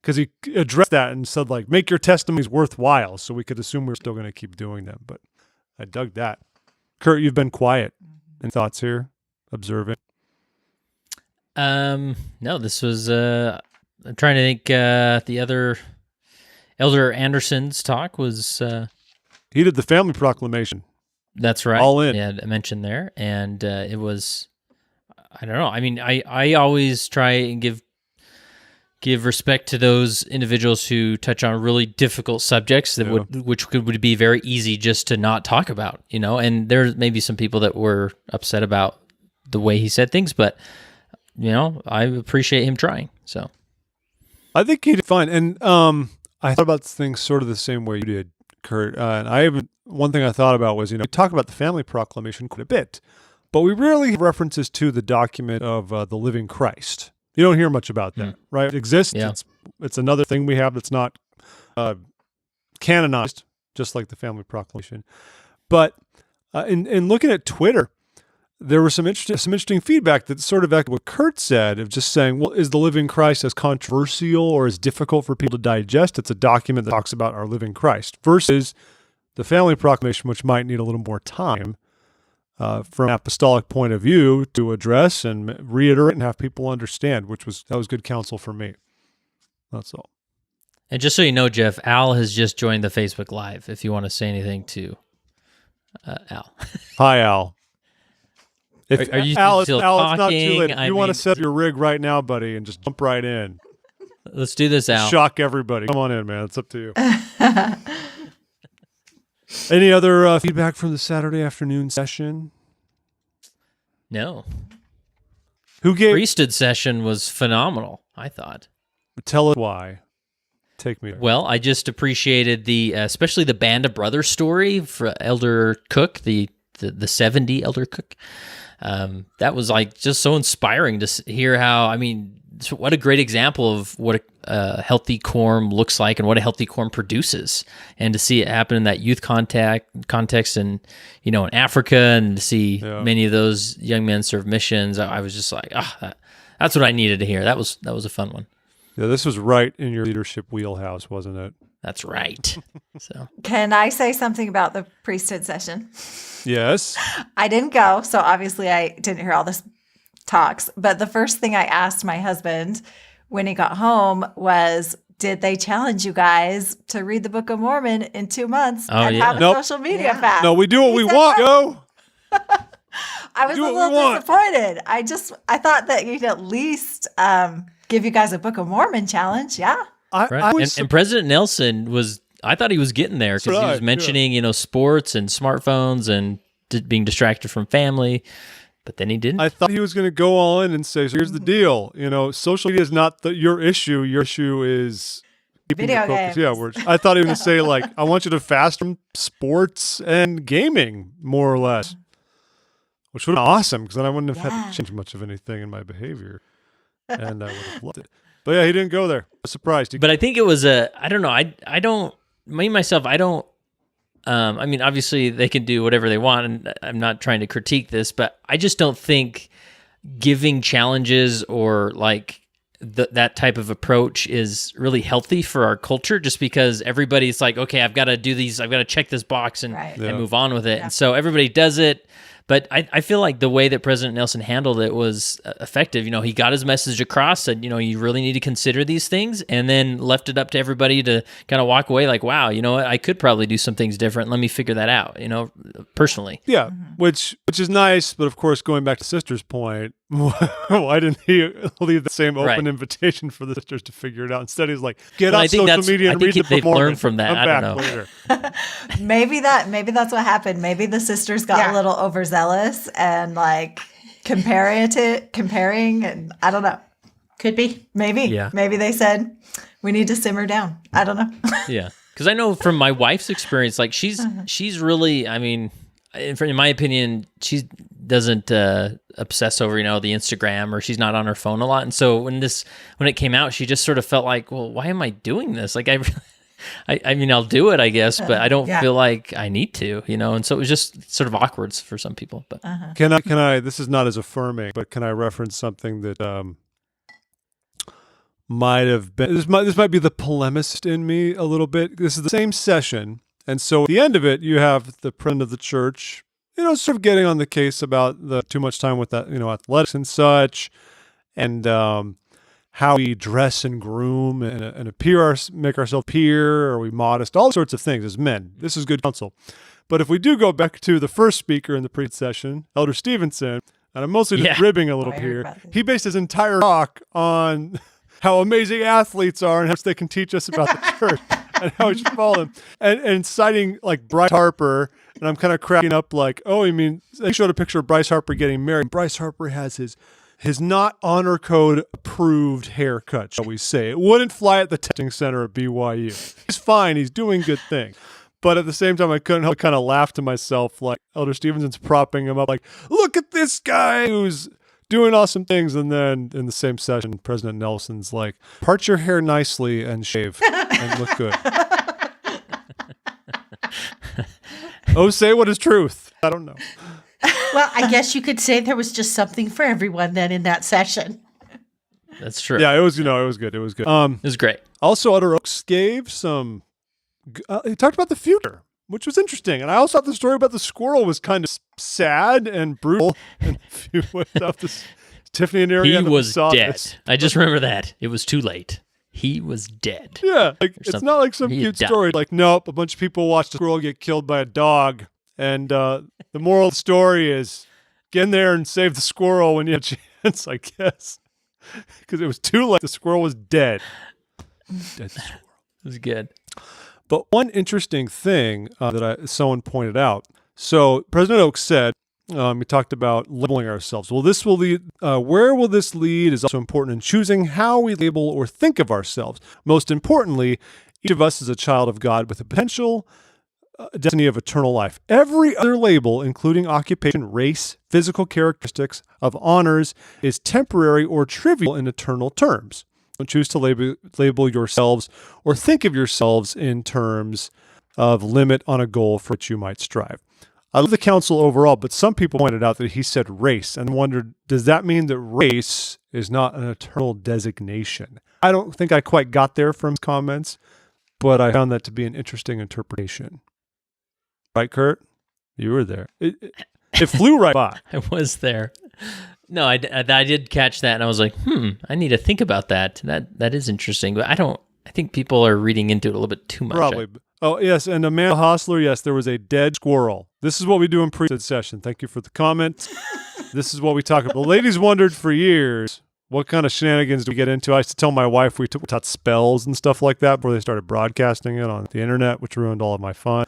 Speaker 5: Because he addressed that and said, like, make your testimonies worthwhile. So we could assume we're still going to keep doing them. But I dug that. Kurt, you've been quiet. Any thoughts here? Observing?
Speaker 6: No, this was, I'm trying to think, the other Elder Anderson's talk was,
Speaker 5: He did the family proclamation.
Speaker 6: that's right.
Speaker 5: All in.
Speaker 6: Yeah, I mentioned there. And it was, I don't know. I mean, I always try and give respect to those individuals who touch on really difficult subjects that would be very easy just to not talk about, and there may be some people that were upset about the way he said things, but I appreciate him trying. So
Speaker 5: I think he did fine. And I thought about things sort of the same way you did, Kurt. And one thing I thought about was, we talk about the family proclamation quite a bit, but we rarely have references to the document of the living Christ. You don't hear much about that, right? It exists.
Speaker 6: Yeah.
Speaker 5: It's another thing we have that's not canonized, just like the family proclamation. But in looking at Twitter, there was some interesting feedback that sort of echoed what Kurt said, of just saying, well, is the living Christ as controversial or as difficult for people to digest? It's a document that talks about our living Christ versus the family proclamation, which might need a little more time from an apostolic point of view to address and reiterate and have people understand, that was good counsel for me. That's all.
Speaker 6: And just so you know, Geoff, Al has just joined the Facebook Live. If you want to say anything to Al.
Speaker 5: Hi, Al.
Speaker 6: Are you
Speaker 5: Al,
Speaker 6: still
Speaker 5: it's not too
Speaker 6: talking?
Speaker 5: late. If you want to set up your rig right now, buddy, and just jump right in.
Speaker 6: Let's do this, Al.
Speaker 5: Shock everybody. Come on in, man. It's up to you. Any other feedback from the Saturday afternoon session?
Speaker 6: No.
Speaker 5: Who gave?
Speaker 6: Priesthood session was phenomenal, I thought.
Speaker 5: Tell us why. Take me there.
Speaker 6: Well, I just appreciated especially the Band of Brothers story for Elder Cook, the 70 Elder Cook. That was like just so inspiring to hear how, what a great example of what a healthy quorum looks like and what a healthy quorum produces. And to see it happen in that youth context and, in Africa, and to see many of those young men serve missions, I was just like, that's what I needed to hear. That was a fun one.
Speaker 5: Yeah, this was right in your leadership wheelhouse, wasn't it?
Speaker 6: That's right. So
Speaker 3: Can I say something about the priesthood session?
Speaker 5: Yes.
Speaker 3: I didn't go, so obviously I didn't hear all this talks. But the first thing I asked my husband when he got home was, did they challenge you guys to read the Book of Mormon in 2 months and have a social media fast?
Speaker 5: No, we do what we want, yo.
Speaker 3: I was a little disappointed. I thought that you'd at least give you guys a Book of Mormon challenge. Yeah.
Speaker 6: And President Nelson I thought he was getting there because he was mentioning, sports and smartphones and being distracted from family, but then he didn't.
Speaker 5: I thought he was going to go all in and say, so here's the deal. Social media is not your issue. Your issue is
Speaker 3: Video games.
Speaker 5: Yeah, I thought he was going to say, like, I want you to fast from sports and gaming, more or less, which would have been awesome because then I wouldn't have had to change much of anything in my behavior, and I would have loved it. But yeah, he didn't go there. I was surprised.
Speaker 6: But I think it was I don't know. I don't, myself, I don't, obviously they can do whatever they want, and I'm not trying to critique this, but I just don't think giving challenges or like that type of approach is really healthy for our culture, just because everybody's like, okay, I've got to do these, I've got to check this box and move on with it. Yeah. And so everybody does it. But I feel like the way that President Nelson handled it was effective. He got his message across, said, you really need to consider these things, and then left it up to everybody to kind of walk away like, wow, you know what, I could probably do some things different. Let me figure that out, personally.
Speaker 5: Yeah, which is nice. But of course, going back to Sister's point, why didn't he leave the same open invitation for the sisters to figure it out? Instead, he's like, get on social media and read the
Speaker 6: they've learned from that. I don't know.
Speaker 5: Later.
Speaker 3: Maybe that's what happened. Maybe the sisters got a little overzealous and like comparing, and I don't know.
Speaker 4: Could be.
Speaker 3: Maybe. Yeah. Maybe they said we need to simmer down. I don't know.
Speaker 6: Yeah, because I know from my wife's experience, like she's really, in my opinion, she doesn't obsess over the Instagram, or she's not on her phone a lot. And so when it came out, she just sort of felt like, well, why am I doing this? Like I mean, I'll do it, I guess, but I don't
Speaker 3: Yeah.
Speaker 6: feel like I need to, and so it was just sort of awkward for some people. But
Speaker 5: Can I, this is not as affirming, but can I reference something that might have been, this might be the polemist in me a little bit. This is the same session. And so at the end of it, you have the president of the church, sort of getting on the case about the too much time with that, athletics and such, and how we dress and groom and make ourselves appear, are we modest, all sorts of things as men. This is good counsel. But if we do go back to the first speaker in the preach session, Elder Stevenson, and I'm mostly just ribbing a little here, he based his entire talk on how amazing athletes are and how much they can teach us about the church and how we should follow them. And citing like Bryce Harper, and I'm kind of cracking up like, oh, I mean, they showed a picture of Bryce Harper getting married. Bryce Harper has his not honor code approved haircut, shall we say. It wouldn't fly at the testing center at BYU. He's fine. He's doing good things. But at the same time, I couldn't help kind of laugh to myself, like Elder Stevenson's propping him up, like, look at this guy who's doing awesome things. And then in the same session, President Nelson's like, part your hair nicely and shave and look good. Oh, say what is truth. I don't know.
Speaker 4: Well, I guess you could say there was just something for everyone then in that session.
Speaker 6: that's true.
Speaker 5: Yeah, it was, it was good. It was good.
Speaker 6: It was great.
Speaker 5: Also, Utter Oaks gave some, he talked about the future, which was interesting. And I also thought the story about the squirrel was kind of sad and brutal. And if you went up this, Tiffany and Arianne
Speaker 6: He was
Speaker 5: saw
Speaker 6: dead.
Speaker 5: this.
Speaker 6: I just remember that. It was too late. He was dead.
Speaker 5: Yeah, like it's
Speaker 6: something.
Speaker 5: not like some
Speaker 6: He
Speaker 5: cute
Speaker 6: died.
Speaker 5: story. Like, nope, a bunch of people watched a squirrel get killed by a dog. And the moral of the story is get in there and save the squirrel when you have a chance, I guess. Because it was too late. The squirrel was dead. Dead squirrel.
Speaker 6: It was good.
Speaker 5: But one interesting thing that someone pointed out. So President Oaks said, we talked about labeling ourselves. Well, this will lead. Where will this lead is also important in choosing how we label or think of ourselves. Most importantly, each of us is a child of God with a potential destiny of eternal life. Every other label, including occupation, race, physical characteristics of honors, is temporary or trivial in eternal terms. Don't choose to label yourselves or think of yourselves in terms of limit on a goal for which you might strive. I love the counsel overall, but some people pointed out that he said race and wondered, does that mean that race is not an eternal designation? I don't think I quite got there from his comments, but I found that to be an interesting interpretation. Right, Kurt? You were there. It flew right by.
Speaker 6: I was there. No, I did catch that, and I was like, I need to think about that. That is interesting, but I think people are reading into it a little bit too much.
Speaker 5: Probably. Oh, yes, and Amanda Hostler, yes, there was a dead squirrel. This is what we do in pre session. Thank you for the comment. This is what we talk about. The ladies wondered for years, what kind of shenanigans do we get into? I used to tell my wife we taught spells and stuff like that before they started broadcasting it on the internet, which ruined all of my fun.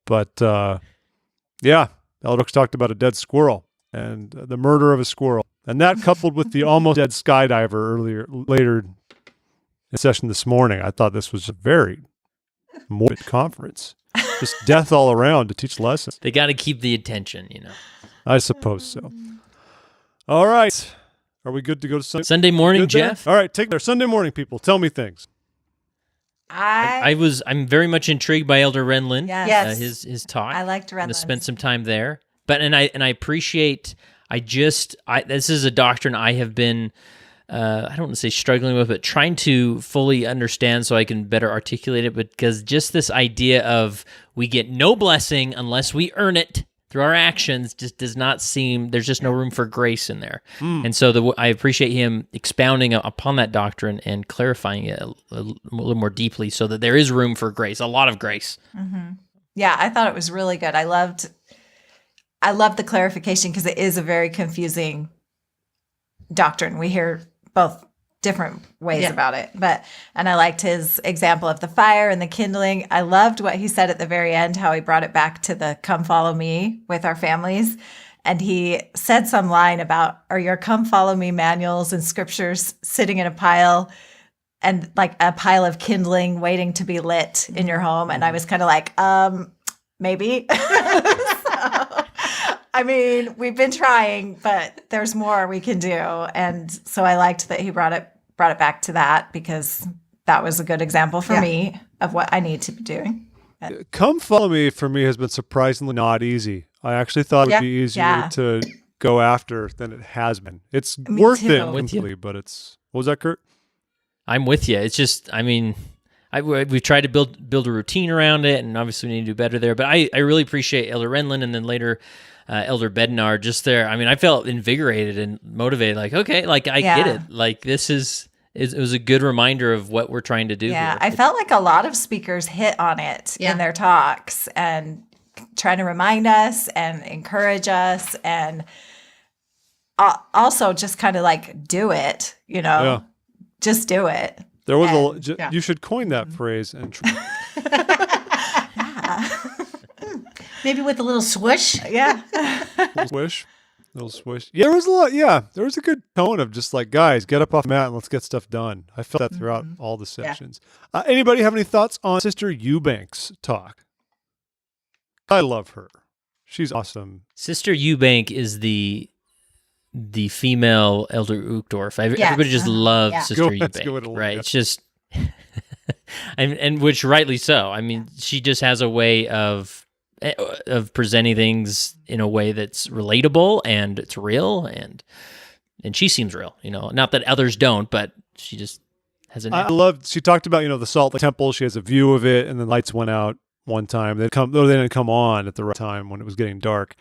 Speaker 5: But, yeah, Elder Oaks talked about a dead squirrel and the murder of a squirrel. And that coupled with the almost dead skydiver later in the session this morning, I thought this was a very morbid conference. Just death all around to teach lessons.
Speaker 6: They got to keep the attention,
Speaker 5: I suppose so. All right. Are we good to go to Sunday?
Speaker 6: Sunday morning,
Speaker 5: Good there?
Speaker 6: Jeff?
Speaker 5: All right, take care. Sunday morning, people. Tell me things.
Speaker 6: I'm very much intrigued by Elder Renlund.
Speaker 3: Yes.
Speaker 6: His talk.
Speaker 3: I liked
Speaker 6: I'm gonna
Speaker 3: Renlund's.
Speaker 6: spend some time there. But and I appreciate. This is a doctrine I have been. I don't want to say struggling with, but trying to fully understand so I can better articulate it. Because just this idea of we get no blessing unless we earn it through our actions just does not seem, there's just no room for grace in there. And so I appreciate him expounding upon that doctrine and clarifying it a little more deeply so that there is room for grace, a lot of grace.
Speaker 3: Mm-hmm. Yeah, I thought it was really good. I loved the clarification because it is a very confusing doctrine. We hear both different ways about it, and I liked his example of the fire and the kindling. I loved what he said at the very end, how he brought it back to the come follow me with our families. And he said some line about, are your come follow me manuals and scriptures sitting in a pile and like a pile of kindling waiting to be lit in your home? And I was kind of like, maybe. I mean, we've been trying, but there's more we can do. And so I liked that he brought it back to that because that was a good example for me. of what I need to be doing.
Speaker 5: Come follow me for me has been surprisingly not easy. I actually thought it would be easier to go after than it has been. It's worth it completely, but it's, what was that, Kurt?
Speaker 6: I'm with you. It's just, I mean, we've tried to build a routine around it, and obviously we need to do better there. But I really appreciate Elder Renlund and then later Elder Bednar just there. I mean, I felt invigorated and motivated. Like, okay, like I get it. Like this it was a good reminder of what we're trying to do.
Speaker 3: Yeah,
Speaker 6: here.
Speaker 3: I felt like a lot of speakers hit on it in their talks and trying to remind us and encourage us, and also just kind of like do it, just do it.
Speaker 5: There was you should coin that phrase and
Speaker 4: Maybe with a little swoosh.
Speaker 3: Yeah.
Speaker 5: little swish. Yeah, there was a lot. Yeah, there was a good tone of just like, guys, get up off the mat and let's get stuff done. I felt that throughout all the sessions. Anybody have any thoughts on Sister Eubank's talk? I love her. She's awesome.
Speaker 6: Sister Eubank is the female Elder Uchtdorf. Everybody just loves Sister Eubank, right? It's just, and which rightly so. I mean, she just has a way of presenting things in a way that's relatable and it's real, and she seems real. Not that others don't, but she just has an.
Speaker 5: She talked about the Salt Lake Temple. She has a view of it, and the lights went out one time. They didn't come on at the right time when it was getting dark.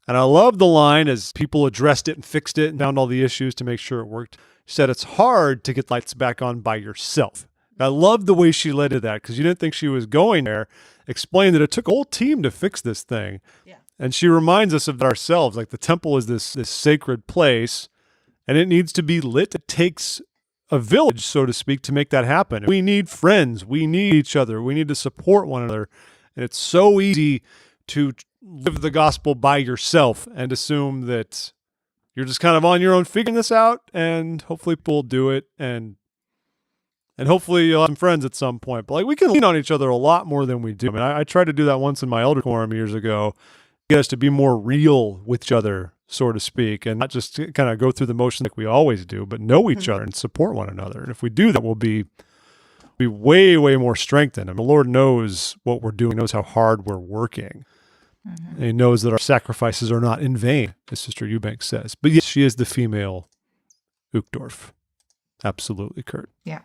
Speaker 5: And I love the line as people addressed it and fixed it and found all the issues to make sure it worked. She said it's hard to get lights back on by yourself. I love the way she led to that, because you didn't think she was going there. Explained that it took a whole team to fix this thing. Yeah. And she reminds us of ourselves. Like, the temple is this sacred place, and it needs to be lit. It takes a village, so to speak, to make that happen. We need friends. We need each other. We need to support one another. And it's so easy to live the gospel by yourself and assume that you're just kind of on your own figuring this out, and hopefully people will do it, and hopefully you'll have some friends at some point. But we can lean on each other a lot more than we do. I mean, I tried to do that once in my elder quorum years ago, get us to be more real with each other, so to speak, and not just kind of go through the motions like we always do, but know each other and support one another. And if we do that, we'll be way, way more strengthened. And the Lord knows what we're doing, knows how hard we're working. And he knows that our sacrifices are not in vain, as Sister Eubank says. But yes, she is the female Uchtdorf. Absolutely, Kurt.
Speaker 3: Yeah.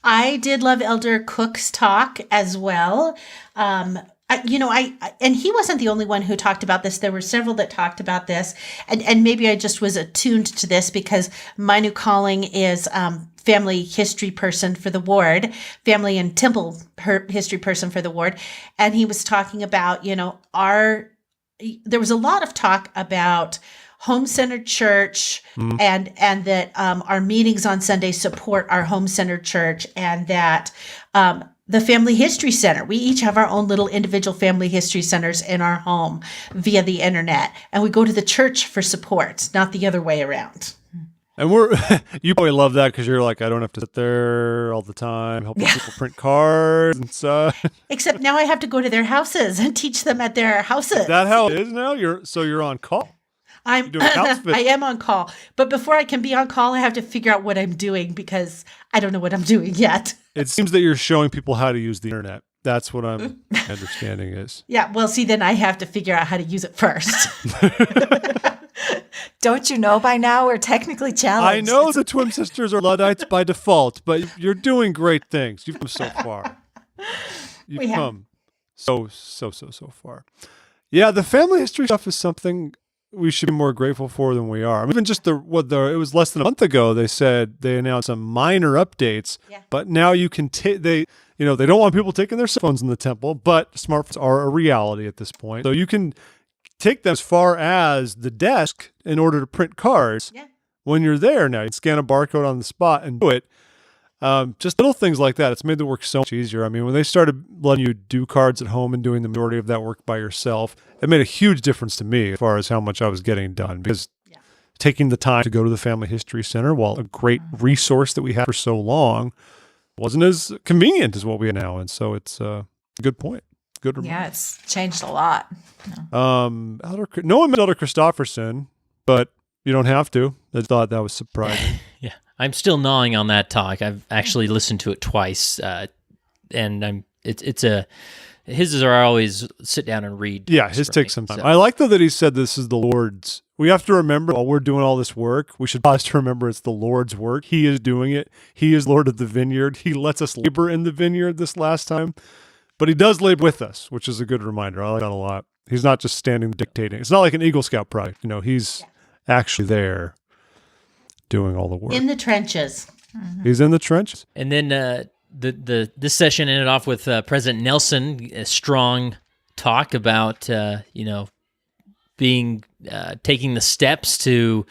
Speaker 4: I did love Elder Cook's talk as well. And he wasn't the only one who talked about this. There were several that talked about this, and maybe I just was attuned to this because my new calling is family history person for the ward, family and temple history person for the ward. And he was talking about, there was a lot of talk about home-centered church and that our meetings on Sunday support our home-centered church, and that the Family History Center, we each have our own little individual family history centers in our home via the internet, and we go to the church for support, not the other way around.
Speaker 5: And you probably love that because you're like, I don't have to sit there all the time helping people print cards and stuff.
Speaker 4: Except now I have to go to their houses and teach them at their houses.
Speaker 5: Is that how it is now? You're on call.
Speaker 4: I am on call. But before I can be on call, I have to figure out what I'm doing because I don't know what I'm doing yet.
Speaker 5: It seems that you're showing people how to use the internet. That's what I'm understanding is.
Speaker 4: Yeah, well, see, then I have to figure out how to use it first.
Speaker 3: Don't you know by now we're technically challenged?
Speaker 5: I know the twin sisters are Luddites by default, but you're doing great things. You've come so far. You've come so far. Yeah, the family history stuff is something we should be more grateful for than we are. I mean, even just it was less than a month ago, they said they announced some minor updates, but now you can they don't want people taking their cell phones in the temple, but smartphones are a reality at this point. So you can take them as far as the desk in order to print cards when you're there now. You can scan a barcode on the spot and do it. Just little things like that. It's made the work so much easier. I mean, when they started letting you do cards at home and doing the majority of that work by yourself, it made a huge difference to me as far as how much I was getting done. Because taking the time to go to the Family History Center, while a great resource that we had for so long, wasn't as convenient as what we have now. And so it's a good point. Good reminder.
Speaker 3: Yeah, it's changed a lot.
Speaker 5: No one met Elder Christofferson, but You don't have to. I thought that was surprising.
Speaker 6: Yeah, I'm still gnawing on that talk. I've actually listened to it twice, and his are always sit down and read.
Speaker 5: Yeah, his takes some time.
Speaker 6: So.
Speaker 5: I like though that he said this is the Lord's. We have to remember while we're doing all this work, we should pause to remember it's the Lord's work. He is doing it. He is Lord of the vineyard. He lets us labor in the vineyard this last time, but he does labor with us, which is a good reminder. I like that a lot. He's not just standing dictating. It's not like an Eagle Scout project. He's actually there doing all the work.
Speaker 4: In the trenches.
Speaker 5: He's in the trenches.
Speaker 6: And then this session ended off with President Nelson, a strong talk about taking the steps to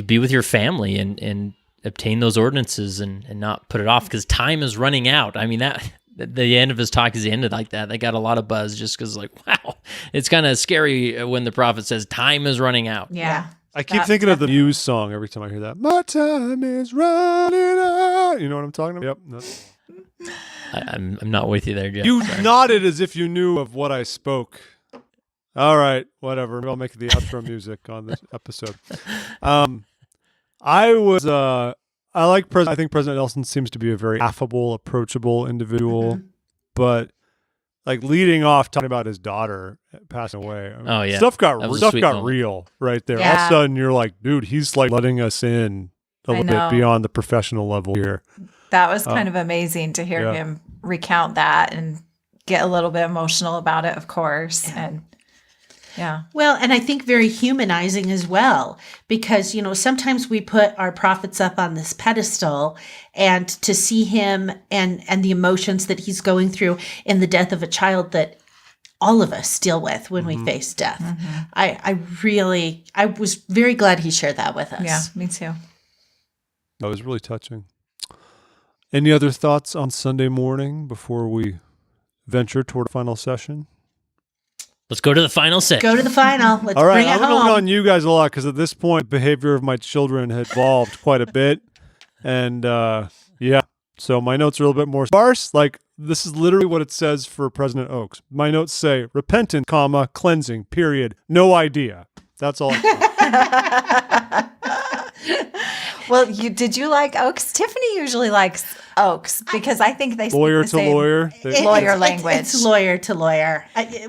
Speaker 6: be with your family and obtain those ordinances and not put it off because time is running out. I mean, that the end of his talk is ended like that. They got a lot of buzz just because, like, wow, it's kind of scary when the prophet says time is running out.
Speaker 3: Yeah.
Speaker 5: I keep thinking of the Muse song every time I hear that. My time is running out. You know what I'm talking about? Yep.
Speaker 6: I'm not with you there, Geoff.
Speaker 5: You
Speaker 6: Sorry.
Speaker 5: nodded as if you knew of what I spoke. All right, whatever. I'll make the outro music on this episode. I think President Nelson seems to be a very affable, approachable individual, but like leading off talking about his daughter passing away.
Speaker 6: Oh yeah,
Speaker 5: stuff got
Speaker 6: moment.
Speaker 5: real right there.
Speaker 3: Yeah.
Speaker 5: All of a sudden, you're like, dude, he's like letting us in a little bit beyond the professional level here.
Speaker 3: That was kind of amazing to hear him recount that and get a little bit emotional about it, of course.
Speaker 4: Yeah.
Speaker 3: And yeah.
Speaker 4: Well, and I think very humanizing as well, because, sometimes we put our prophets up on this pedestal, and to see him and the emotions that he's going through in the death of a child that all of us deal with when we face death. Mm-hmm. I was very glad he shared that with us.
Speaker 3: Yeah, me too.
Speaker 5: That was really touching. Any other thoughts on Sunday morning before we venture toward a final session?
Speaker 6: Let's go to the final set.
Speaker 4: Go to the final. Let's
Speaker 5: All right,
Speaker 4: bring it
Speaker 5: I'm going to
Speaker 4: home.
Speaker 5: lean on you guys a lot because at this point, behavior of my children had evolved quite a bit. And so my notes are a little bit more sparse. Like, this is literally what it says for President Oaks. My notes say, repentant, cleansing, period, no idea. That's all.
Speaker 3: Well, did you like Oaks? Tiffany usually likes Oaks because I think they speak
Speaker 5: Lawyer
Speaker 3: the
Speaker 5: to
Speaker 3: same
Speaker 5: lawyer.
Speaker 3: lawyer language.
Speaker 4: It's lawyer to lawyer.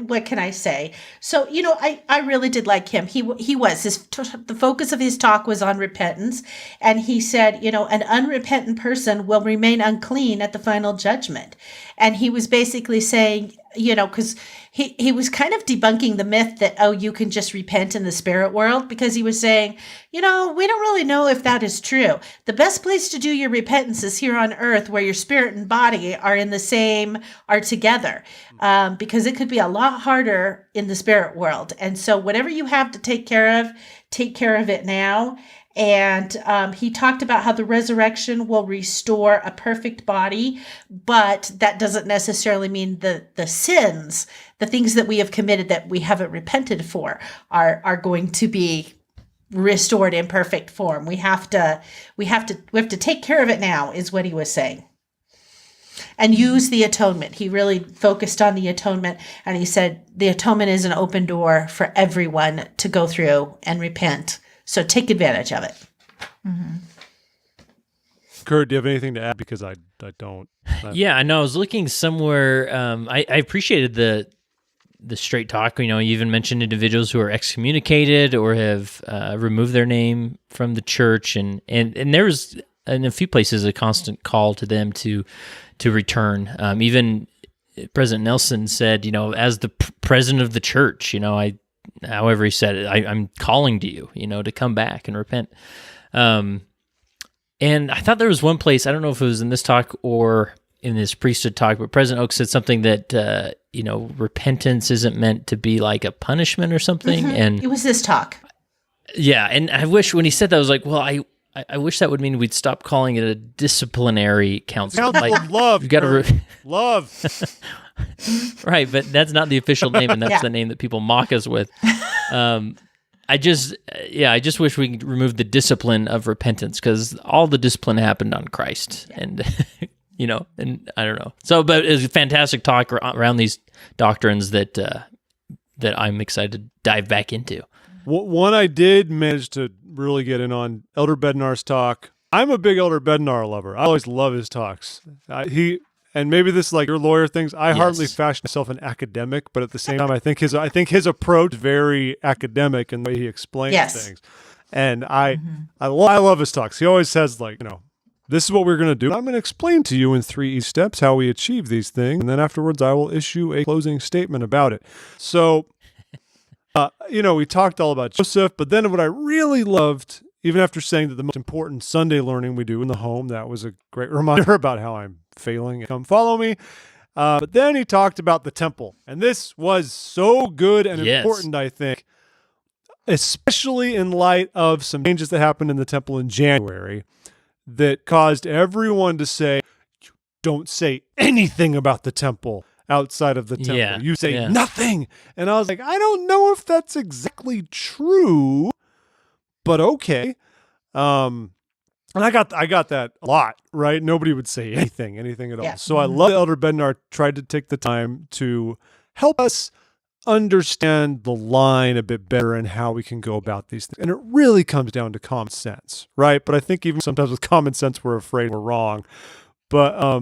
Speaker 4: What can I say? So, I really did like him. He was the focus of his talk was on repentance. And he said, an unrepentant person will remain unclean at the final judgment. And he was basically saying, because he was kind of debunking the myth that, you can just repent in the spirit world, because he was saying, we don't really know if that is true. The best place to do your repentance is here on earth, where your spirit and body are together, because it could be a lot harder in the spirit world. And so whatever you have to take care of it now. And he talked about how the resurrection will restore a perfect body, but that doesn't necessarily mean the sins, the things that we have committed that we haven't repented for, are going to be restored in perfect form. We have to take care of it now, is what he was saying. And use the atonement. He really focused on the atonement, and he said the atonement is an open door for everyone to go through and repent. So take advantage of it.
Speaker 3: Mm-hmm.
Speaker 5: Kurt, do you have anything to add? Because I don't.
Speaker 6: Yeah, I know. I was looking somewhere. I appreciated the straight talk. You even mentioned individuals who are excommunicated or have removed their name from the church, and there was in a few places a constant call to them to return. Even President Nelson said, as the president of the church, however he said it, I'm calling to you, to come back and repent. And I thought there was one place, I don't know if it was in this talk or in this priesthood talk, but President Oaks said something that, repentance isn't meant to be like a punishment or something.
Speaker 4: Mm-hmm.
Speaker 6: And
Speaker 4: it was this talk.
Speaker 6: Yeah. And I wish when he said that, I was like, well, I wish that would mean we'd stop calling it a disciplinary council.
Speaker 5: Council of love.
Speaker 6: You got to
Speaker 5: love.
Speaker 6: Right, but that's not the official name, and that's
Speaker 4: Yeah.
Speaker 6: the name that people mock us with. I just wish we could remove the discipline of repentance, because all the discipline happened on Christ, and and I don't know. So, but it was a fantastic talk around these doctrines that I'm excited to dive back into.
Speaker 5: One I did manage to really get in on, Elder Bednar's talk. I'm a big Elder Bednar lover. I always love his talks. And maybe this is like your lawyer things. I hardly fashion myself an academic, but at the same time, I think his approach is very academic in the way he explains things. And I love his talks. He always says, like, this is what we're going to do. I'm going to explain to you in 3 easy steps how we achieve these things, and then afterwards I will issue a closing statement about it. So, we talked all about Joseph, but then what I really loved, even after saying that the most important Sunday learning we do in the home, that was a great reminder about how I'm failing. Come follow me. But then he talked about the temple. And this was so good and important, I think, especially in light of some changes that happened in the temple in January that caused everyone to say, don't say anything about the temple outside of the temple.
Speaker 6: Yeah.
Speaker 5: You say nothing. And I was like, I don't know if that's exactly true, but okay. And I got that a lot, right? Nobody would say anything at all. So I love Elder Bednar tried to take the time to help us understand the line a bit better and how we can go about these things. And it really comes down to common sense, right? But I think even sometimes with common sense, we're afraid we're wrong. But,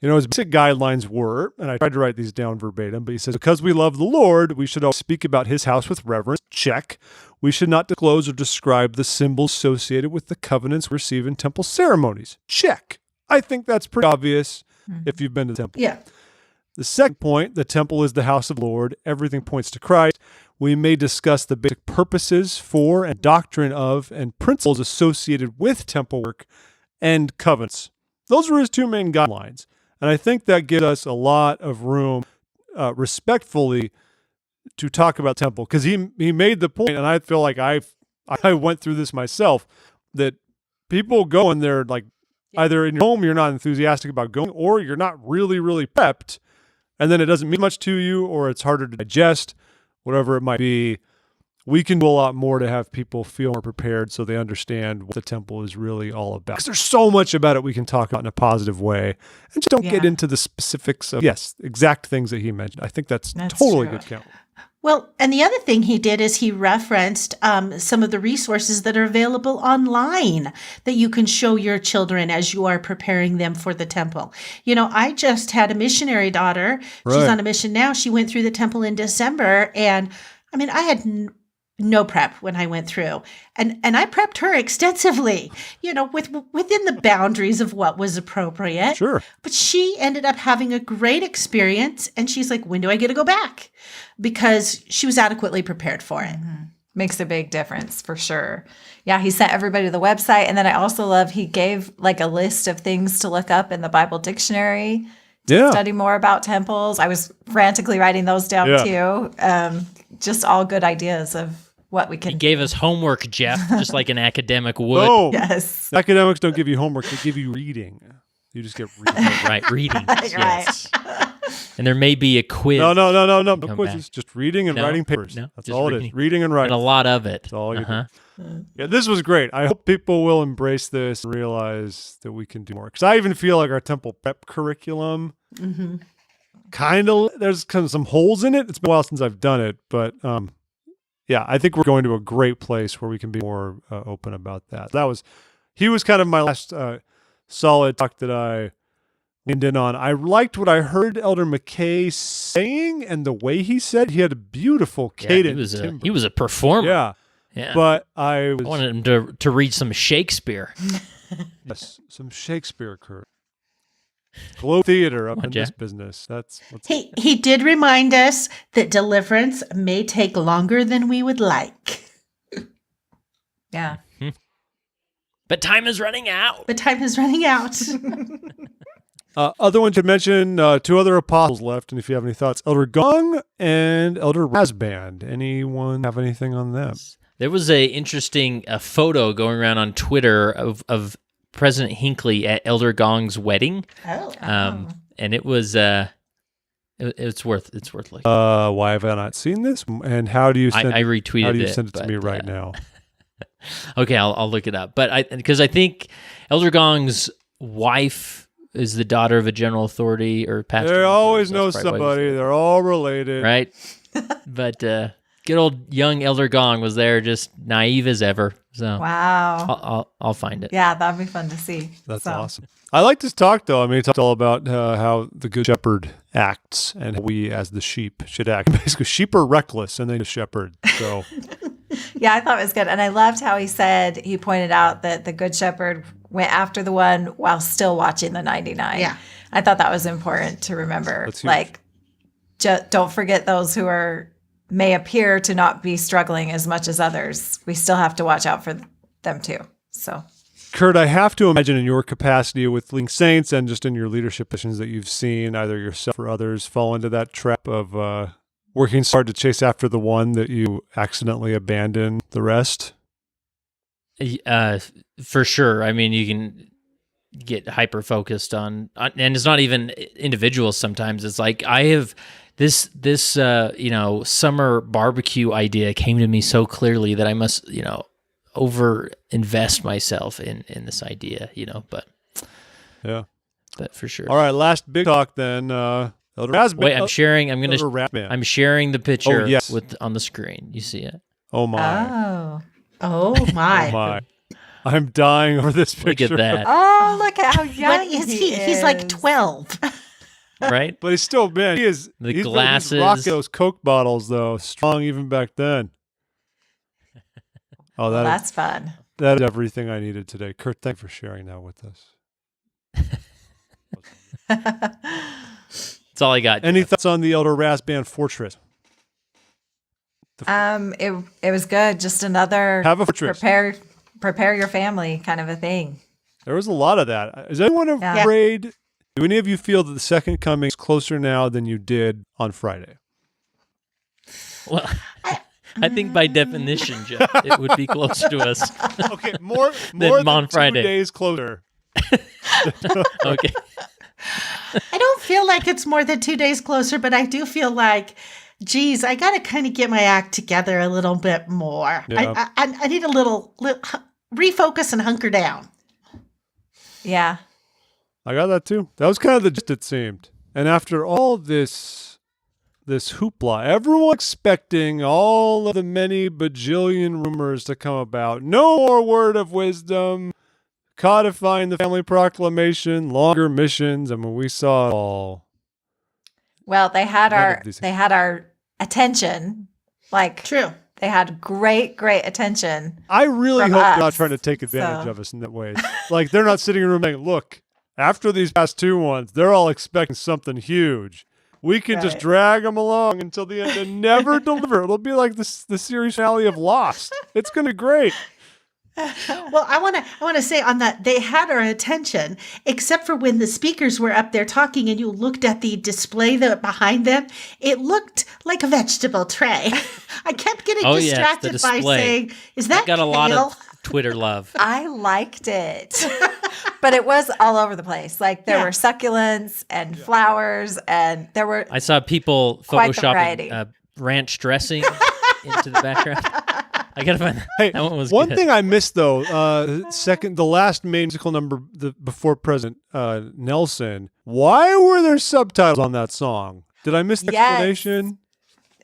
Speaker 5: his basic guidelines were, and I tried to write these down verbatim, but he says, because we love the Lord, we should always speak about his house with reverence. Check. We should not disclose or describe the symbols associated with the covenants we receive in temple ceremonies. Check. I think that's pretty obvious if you've been to the temple.
Speaker 4: Yeah.
Speaker 5: The second point, the temple is the house of the Lord. Everything points to Christ. We may discuss the basic purposes for and doctrine of and principles associated with temple work and covenants. Those were his 2 main guidelines. And I think that gives us a lot of room, respectfully, to talk about temple. Because he made the point, and I feel like I went through this myself, that people go and they're like, either in your home you're not enthusiastic about going, or you're not really, really prepped, and then it doesn't mean much to you, or it's harder to digest, whatever it might be. We can do a lot more to have people feel more prepared so they understand what the temple is really all about. Because there's so much about it we can talk about in a positive way. And just don't get into the specifics of, exact things that he mentioned. I think that's totally
Speaker 3: true.
Speaker 5: good count.
Speaker 4: Well, and the other thing he did is he referenced some of the resources that are available online that you can show your children as you are preparing them for the temple. I just had a missionary daughter. Right. She's on a mission now. She went through the temple in December. And I had no prep when I went through. And I prepped her extensively, within the boundaries of what was appropriate.
Speaker 5: Sure.
Speaker 4: But she ended up having a great experience. And she's like, when do I get to go back? Because she was adequately prepared for it.
Speaker 3: Mm-hmm. Makes a big difference for sure. Yeah, he sent everybody to the website. And then I also love he gave like a list of things to look up in the Bible dictionary to study more about temples. I was frantically writing those down too. Just all good ideas of what we can.
Speaker 6: He gave us homework, Geoff, just like an academic would.
Speaker 5: No,
Speaker 3: yes.
Speaker 5: Academics don't give you homework; they give you reading. You just get reading.
Speaker 6: Right, reading.
Speaker 3: Right.
Speaker 6: Yes. And there may be a quiz.
Speaker 5: No. No quizzes. Just reading and writing papers.
Speaker 6: No,
Speaker 5: That's all it is. Reading and writing.
Speaker 6: And a lot of it.
Speaker 5: That's all you do. Yeah, this was great. I hope people will embrace this and realize that we can do more. Because I even feel like our temple prep curriculum, there's kind of some holes in it. It's been a while since I've done it, but I think we're going to a great place where we can be more open about that. He was kind of my last solid talk that I leaned in on. I liked what I heard Elder McKay saying and the way he said. He had a beautiful cadence.
Speaker 6: He was a performer.
Speaker 5: Yeah. But I
Speaker 6: wanted him to read some Shakespeare.
Speaker 5: Yes, some Shakespeare, Kurt. Globe Theater up in this business.
Speaker 4: He did remind us that deliverance may take longer than we would like.
Speaker 3: Yeah.
Speaker 6: But time is running out.
Speaker 5: Other ones to mention, 2 other apostles left, and if you have any thoughts, Elder Gong and Elder Razband. Anyone have anything on them?
Speaker 6: There was a interesting photo going around on Twitter of President Hinckley at Elder Gong's wedding. And it was it's worth looking.
Speaker 5: Why have I not seen this? And how do you send?
Speaker 6: I retweeted it.
Speaker 5: How do you send it to me right now?
Speaker 6: Okay, I'll look it up. But because I think Elder Gong's wife is the daughter of a general authority or pastor.
Speaker 5: They always know somebody. They're all related,
Speaker 6: right? But good old young Elder Gong was there, just naive as ever. So
Speaker 3: Wow.
Speaker 6: I'll find it.
Speaker 3: Yeah, that'd be fun to see.
Speaker 5: That's
Speaker 3: So,
Speaker 5: awesome. I like this talk, though. I mean, he talked all about how the good shepherd acts and how we, as the sheep, should act. Basically, sheep are reckless and they just shepherd. So,
Speaker 3: yeah, I thought it was good. And I loved how he pointed out that the good shepherd went after the one while still watching the 99.
Speaker 4: Yeah.
Speaker 3: I thought that was important to remember.
Speaker 5: That's huge.
Speaker 3: Like, don't forget those who may appear to not be struggling as much as others. We still have to watch out for them too. So,
Speaker 5: Kurt, I have to imagine in your capacity with Leading Saints and just in your leadership positions that you've seen either yourself or others fall into that trap of working hard to chase after the one that you accidentally abandon the rest.
Speaker 6: For sure. I mean, you can get hyper focused on, and it's not even individuals. Sometimes it's like I have this summer barbecue idea came to me so clearly that I must over invest myself in this idea. But
Speaker 5: Yeah.
Speaker 6: But for sure.
Speaker 5: All right, last big talk then. Elder Rasband.
Speaker 6: Wait, I'm sharing. I'm sharing the picture
Speaker 5: yes.
Speaker 6: on the screen. You see it?
Speaker 5: Oh my.
Speaker 3: oh.
Speaker 4: Oh my.
Speaker 5: Oh my. I'm dying over this picture.
Speaker 6: Look at that.
Speaker 3: Oh, look at how young
Speaker 4: What is he? He's like 12.
Speaker 6: Right?
Speaker 5: But he's still, man, he's
Speaker 6: glasses.
Speaker 5: He's rocking those Coke bottles, though. Strong even back then. Oh,
Speaker 3: That's fun.
Speaker 5: That is everything I needed today. Kurt, thank you for sharing that with us.
Speaker 6: That's all I got.
Speaker 5: Any thoughts on the Elder Rasband Fortress?
Speaker 3: It was good. Just another
Speaker 5: Have a fortress.
Speaker 3: prepare your family kind of a thing.
Speaker 5: There was a lot of that. Is anyone afraid? Do any of you feel that the second coming is closer now than you did on Friday?
Speaker 6: Well, I think by definition, Jeff, it would be closer to us.
Speaker 5: Okay, more
Speaker 6: than
Speaker 5: than
Speaker 6: on
Speaker 5: 2
Speaker 6: Friday.
Speaker 5: days closer.
Speaker 6: Okay.
Speaker 4: I don't feel like it's more than 2 days closer, but I do feel like, geez, I got to kind of get my act together a little bit more.
Speaker 5: Yeah.
Speaker 4: I need a little refocus and hunker down.
Speaker 3: Yeah.
Speaker 5: I got that too. That was kind of the gist, it seemed. And after all this hoopla, everyone expecting all of the many bajillion rumors to come about. No more word of wisdom, codifying the family proclamation, longer missions. I mean, we saw it all.
Speaker 3: Well, they had
Speaker 5: None of
Speaker 3: our attention. Like
Speaker 4: True.
Speaker 3: they had great attention.
Speaker 5: I really
Speaker 3: From
Speaker 5: hope they're not
Speaker 3: us,
Speaker 5: trying to take advantage
Speaker 3: so.
Speaker 5: of us in that way. Like, they're not sitting in a room saying, look, after these past 2 ones, they're all expecting something huge. We can just
Speaker 3: Right.
Speaker 5: drag them along until the end and never deliver. It'll be like the series finale of Lost. It's going to be great.
Speaker 4: Well, I want to say on that, they had our attention, except for when the speakers were up there talking and you looked at the display behind them. It looked like a vegetable tray. I kept getting
Speaker 6: Oh, yes, the
Speaker 4: distracted by
Speaker 6: display.
Speaker 4: saying, is that
Speaker 6: Got a lot
Speaker 4: kale?
Speaker 6: of Twitter love.
Speaker 3: I liked it. But it was all over the place. Like there
Speaker 4: Yeah.
Speaker 3: were succulents and flowers and there were
Speaker 6: I saw people
Speaker 3: Quite the variety.
Speaker 6: photoshopping ranch dressing into the background. I gotta find that.
Speaker 5: Hey,
Speaker 6: That one was
Speaker 5: one
Speaker 6: good.
Speaker 5: thing I missed, though, the last main musical number before President Nelson, why were there subtitles on that song? Did I miss the
Speaker 3: Yes.
Speaker 5: explanation?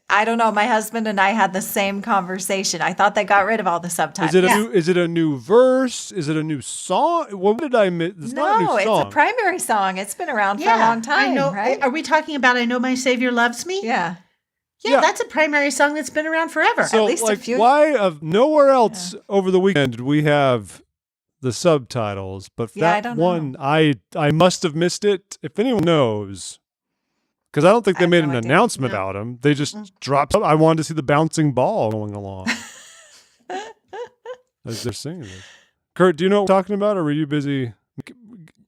Speaker 3: I don't know. My husband and I had the same conversation. I thought they got rid of all the subtitles.
Speaker 5: Is it a new verse? Is it a new song? What did I miss? It's not a
Speaker 3: No,
Speaker 5: new
Speaker 3: it's
Speaker 5: song.
Speaker 3: a primary song. It's been around for a long time,
Speaker 4: I know.
Speaker 3: right?
Speaker 4: Are we talking about I Know My Savior Loves Me?
Speaker 3: Yeah.
Speaker 4: Yeah, that's a primary song that's been around forever.
Speaker 5: So,
Speaker 3: least a
Speaker 5: like,
Speaker 3: few-
Speaker 5: why of nowhere else over the weekend did we have the subtitles? But
Speaker 3: Yeah, I
Speaker 5: that
Speaker 3: don't
Speaker 5: one,
Speaker 3: know.
Speaker 5: I must have missed it. If anyone knows, because I don't think
Speaker 3: I
Speaker 5: they
Speaker 3: have
Speaker 5: made
Speaker 3: no
Speaker 5: an
Speaker 3: idea.
Speaker 5: announcement
Speaker 4: No.
Speaker 5: about them. They just dropped. I wanted to see the bouncing ball going along as they're singing it. Kurt, do you know what we're talking about, or were you busy?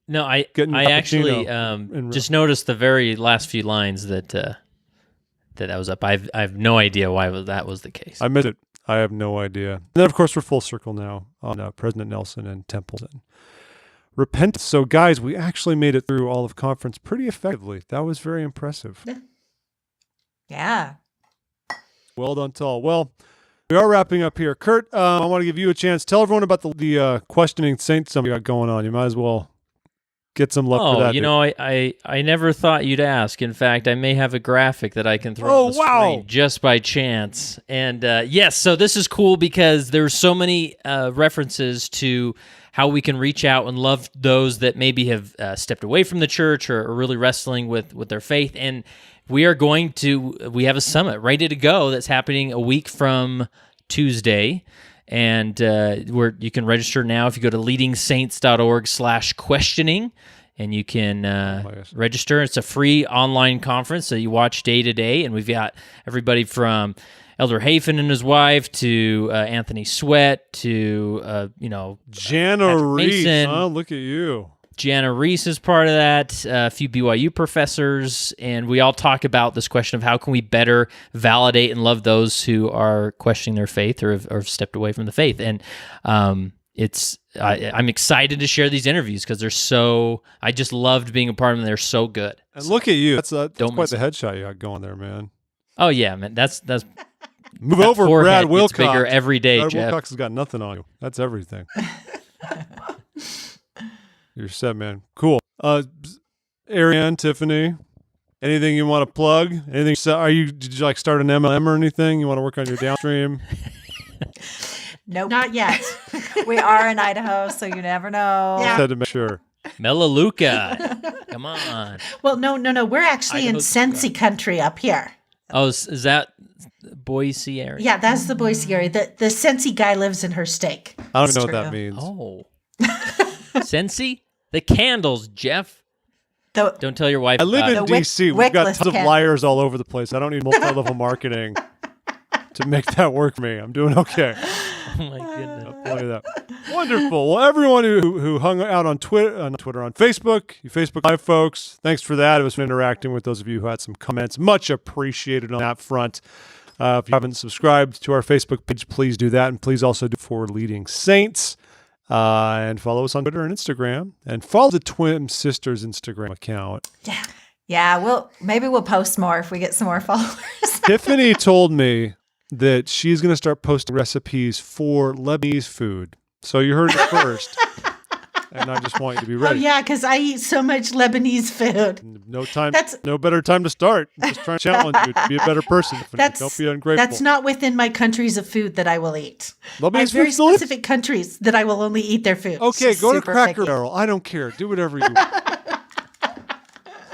Speaker 6: No, I
Speaker 5: Getting
Speaker 6: actually
Speaker 5: cappuccino in
Speaker 6: just noticed the very last few lines that was up. I have no idea why that was the case.
Speaker 5: I missed it. I have no idea. And then, of course, we're full circle now on President Nelson and Templeton. Repentance. So, guys, we actually made it through all of conference pretty effectively. That was very impressive.
Speaker 3: Yeah.
Speaker 5: Well done to all. Well, we are wrapping up here. Kurt, I want to give you a chance. Tell everyone about the questioning saint something you got going on. You might as well get some love for that.
Speaker 6: You know, I never thought you'd ask. In fact, I may have a graphic that I can throw on the screen just by chance. And yes, so this is cool because there's so many references to how we can reach out and love those that maybe have stepped away from the church or are really wrestling with their faith. And we have a summit ready to go that's happening a week from Tuesday. And you can register now if you go to leadingsaints.org/questioning, and you can register. It's a free online conference that you watch day to day, and we've got everybody from Elder Hafen and his wife to Anthony Sweat to
Speaker 5: Jana Reese.
Speaker 6: Mason.
Speaker 5: Huh? Look at you.
Speaker 6: Jana Reese is part of that, a few BYU professors, and we all talk about this question of how can we better validate and love those who are questioning their faith or have stepped away from the faith. And I'm excited to share these interviews because I just loved being a part of them. They're so good.
Speaker 5: And look at you. That's quite the
Speaker 6: it.
Speaker 5: headshot you got going there, man.
Speaker 6: Oh, yeah, man. That's
Speaker 5: Move over, Brad Wilcox.
Speaker 6: Bigger every day,
Speaker 5: Brad
Speaker 6: Geoff.
Speaker 5: Wilcox has got nothing on you. That's everything. You're set, man. Cool. Arianne, Tiffany, anything you want to plug? Anything? Did you start an MLM or anything? You want to work on your downstream?
Speaker 3: Nope.
Speaker 4: Not yet.
Speaker 3: We are in Idaho, so you never know.
Speaker 4: Yeah.
Speaker 5: Just had to make sure.
Speaker 6: Melaleuca. Come on.
Speaker 4: Well, no. We're actually in Sensi country up here.
Speaker 6: Oh, is that Boise area?
Speaker 4: Yeah, that's the Boise area. The Sensi guy lives in her steak.
Speaker 5: I don't even know what that means.
Speaker 6: Oh. Sensi? The candles, Geoff. Don't tell your wife.
Speaker 5: I live in D.C. We've got tons of
Speaker 3: candles.
Speaker 5: liars all over the place. I don't need multi-level marketing to make that work for me. I'm doing okay.
Speaker 6: Oh my goodness.
Speaker 5: I'll tell you that. Wonderful. Well, everyone who hung out on Twitter, on Facebook, you Facebook Live folks, thanks for that. It was fun interacting with those of you who had some comments. Much appreciated on that front. If you haven't subscribed to our Facebook page, please do that. And please also do for Leading Saints. And follow us on Twitter and Instagram. And follow the Twin Sisters Instagram account.
Speaker 3: Yeah, maybe we'll post more if we get some more followers.
Speaker 5: Tiffany told me that she's going to start posting recipes for Lebanese food. So you heard it first. And I just want you to be ready.
Speaker 4: Oh, yeah, because I eat so much Lebanese food.
Speaker 5: No better time to start. I'm just trying to challenge you to be a better person. Don't be ungrateful.
Speaker 4: That's not within my countries of food that I will eat.
Speaker 5: Lebanese
Speaker 4: I have very
Speaker 5: food's delicious.
Speaker 4: specific countries that I will only eat their food.
Speaker 5: Okay, go to
Speaker 3: Super
Speaker 5: Cracker
Speaker 3: picky.
Speaker 5: Barrel. I don't care. Do whatever you want.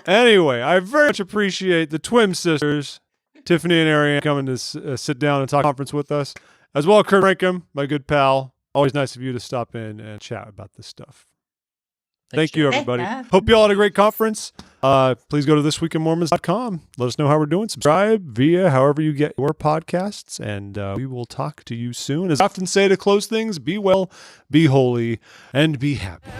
Speaker 5: Anyway, I very much appreciate the Twin Sisters, Tiffany and Arianne, coming to sit down and talk conference with us, as well as Kurt Francom, my good pal. Always nice of you to stop in and chat about this stuff. Thank you, everybody.
Speaker 3: Yeah.
Speaker 5: Hope you all had a great conference. Please go to thisweekinmormons.com. Let us know how we're doing. Subscribe via however you get your podcasts, and we will talk to you soon. As I often say to close things, be well, be holy, and be happy.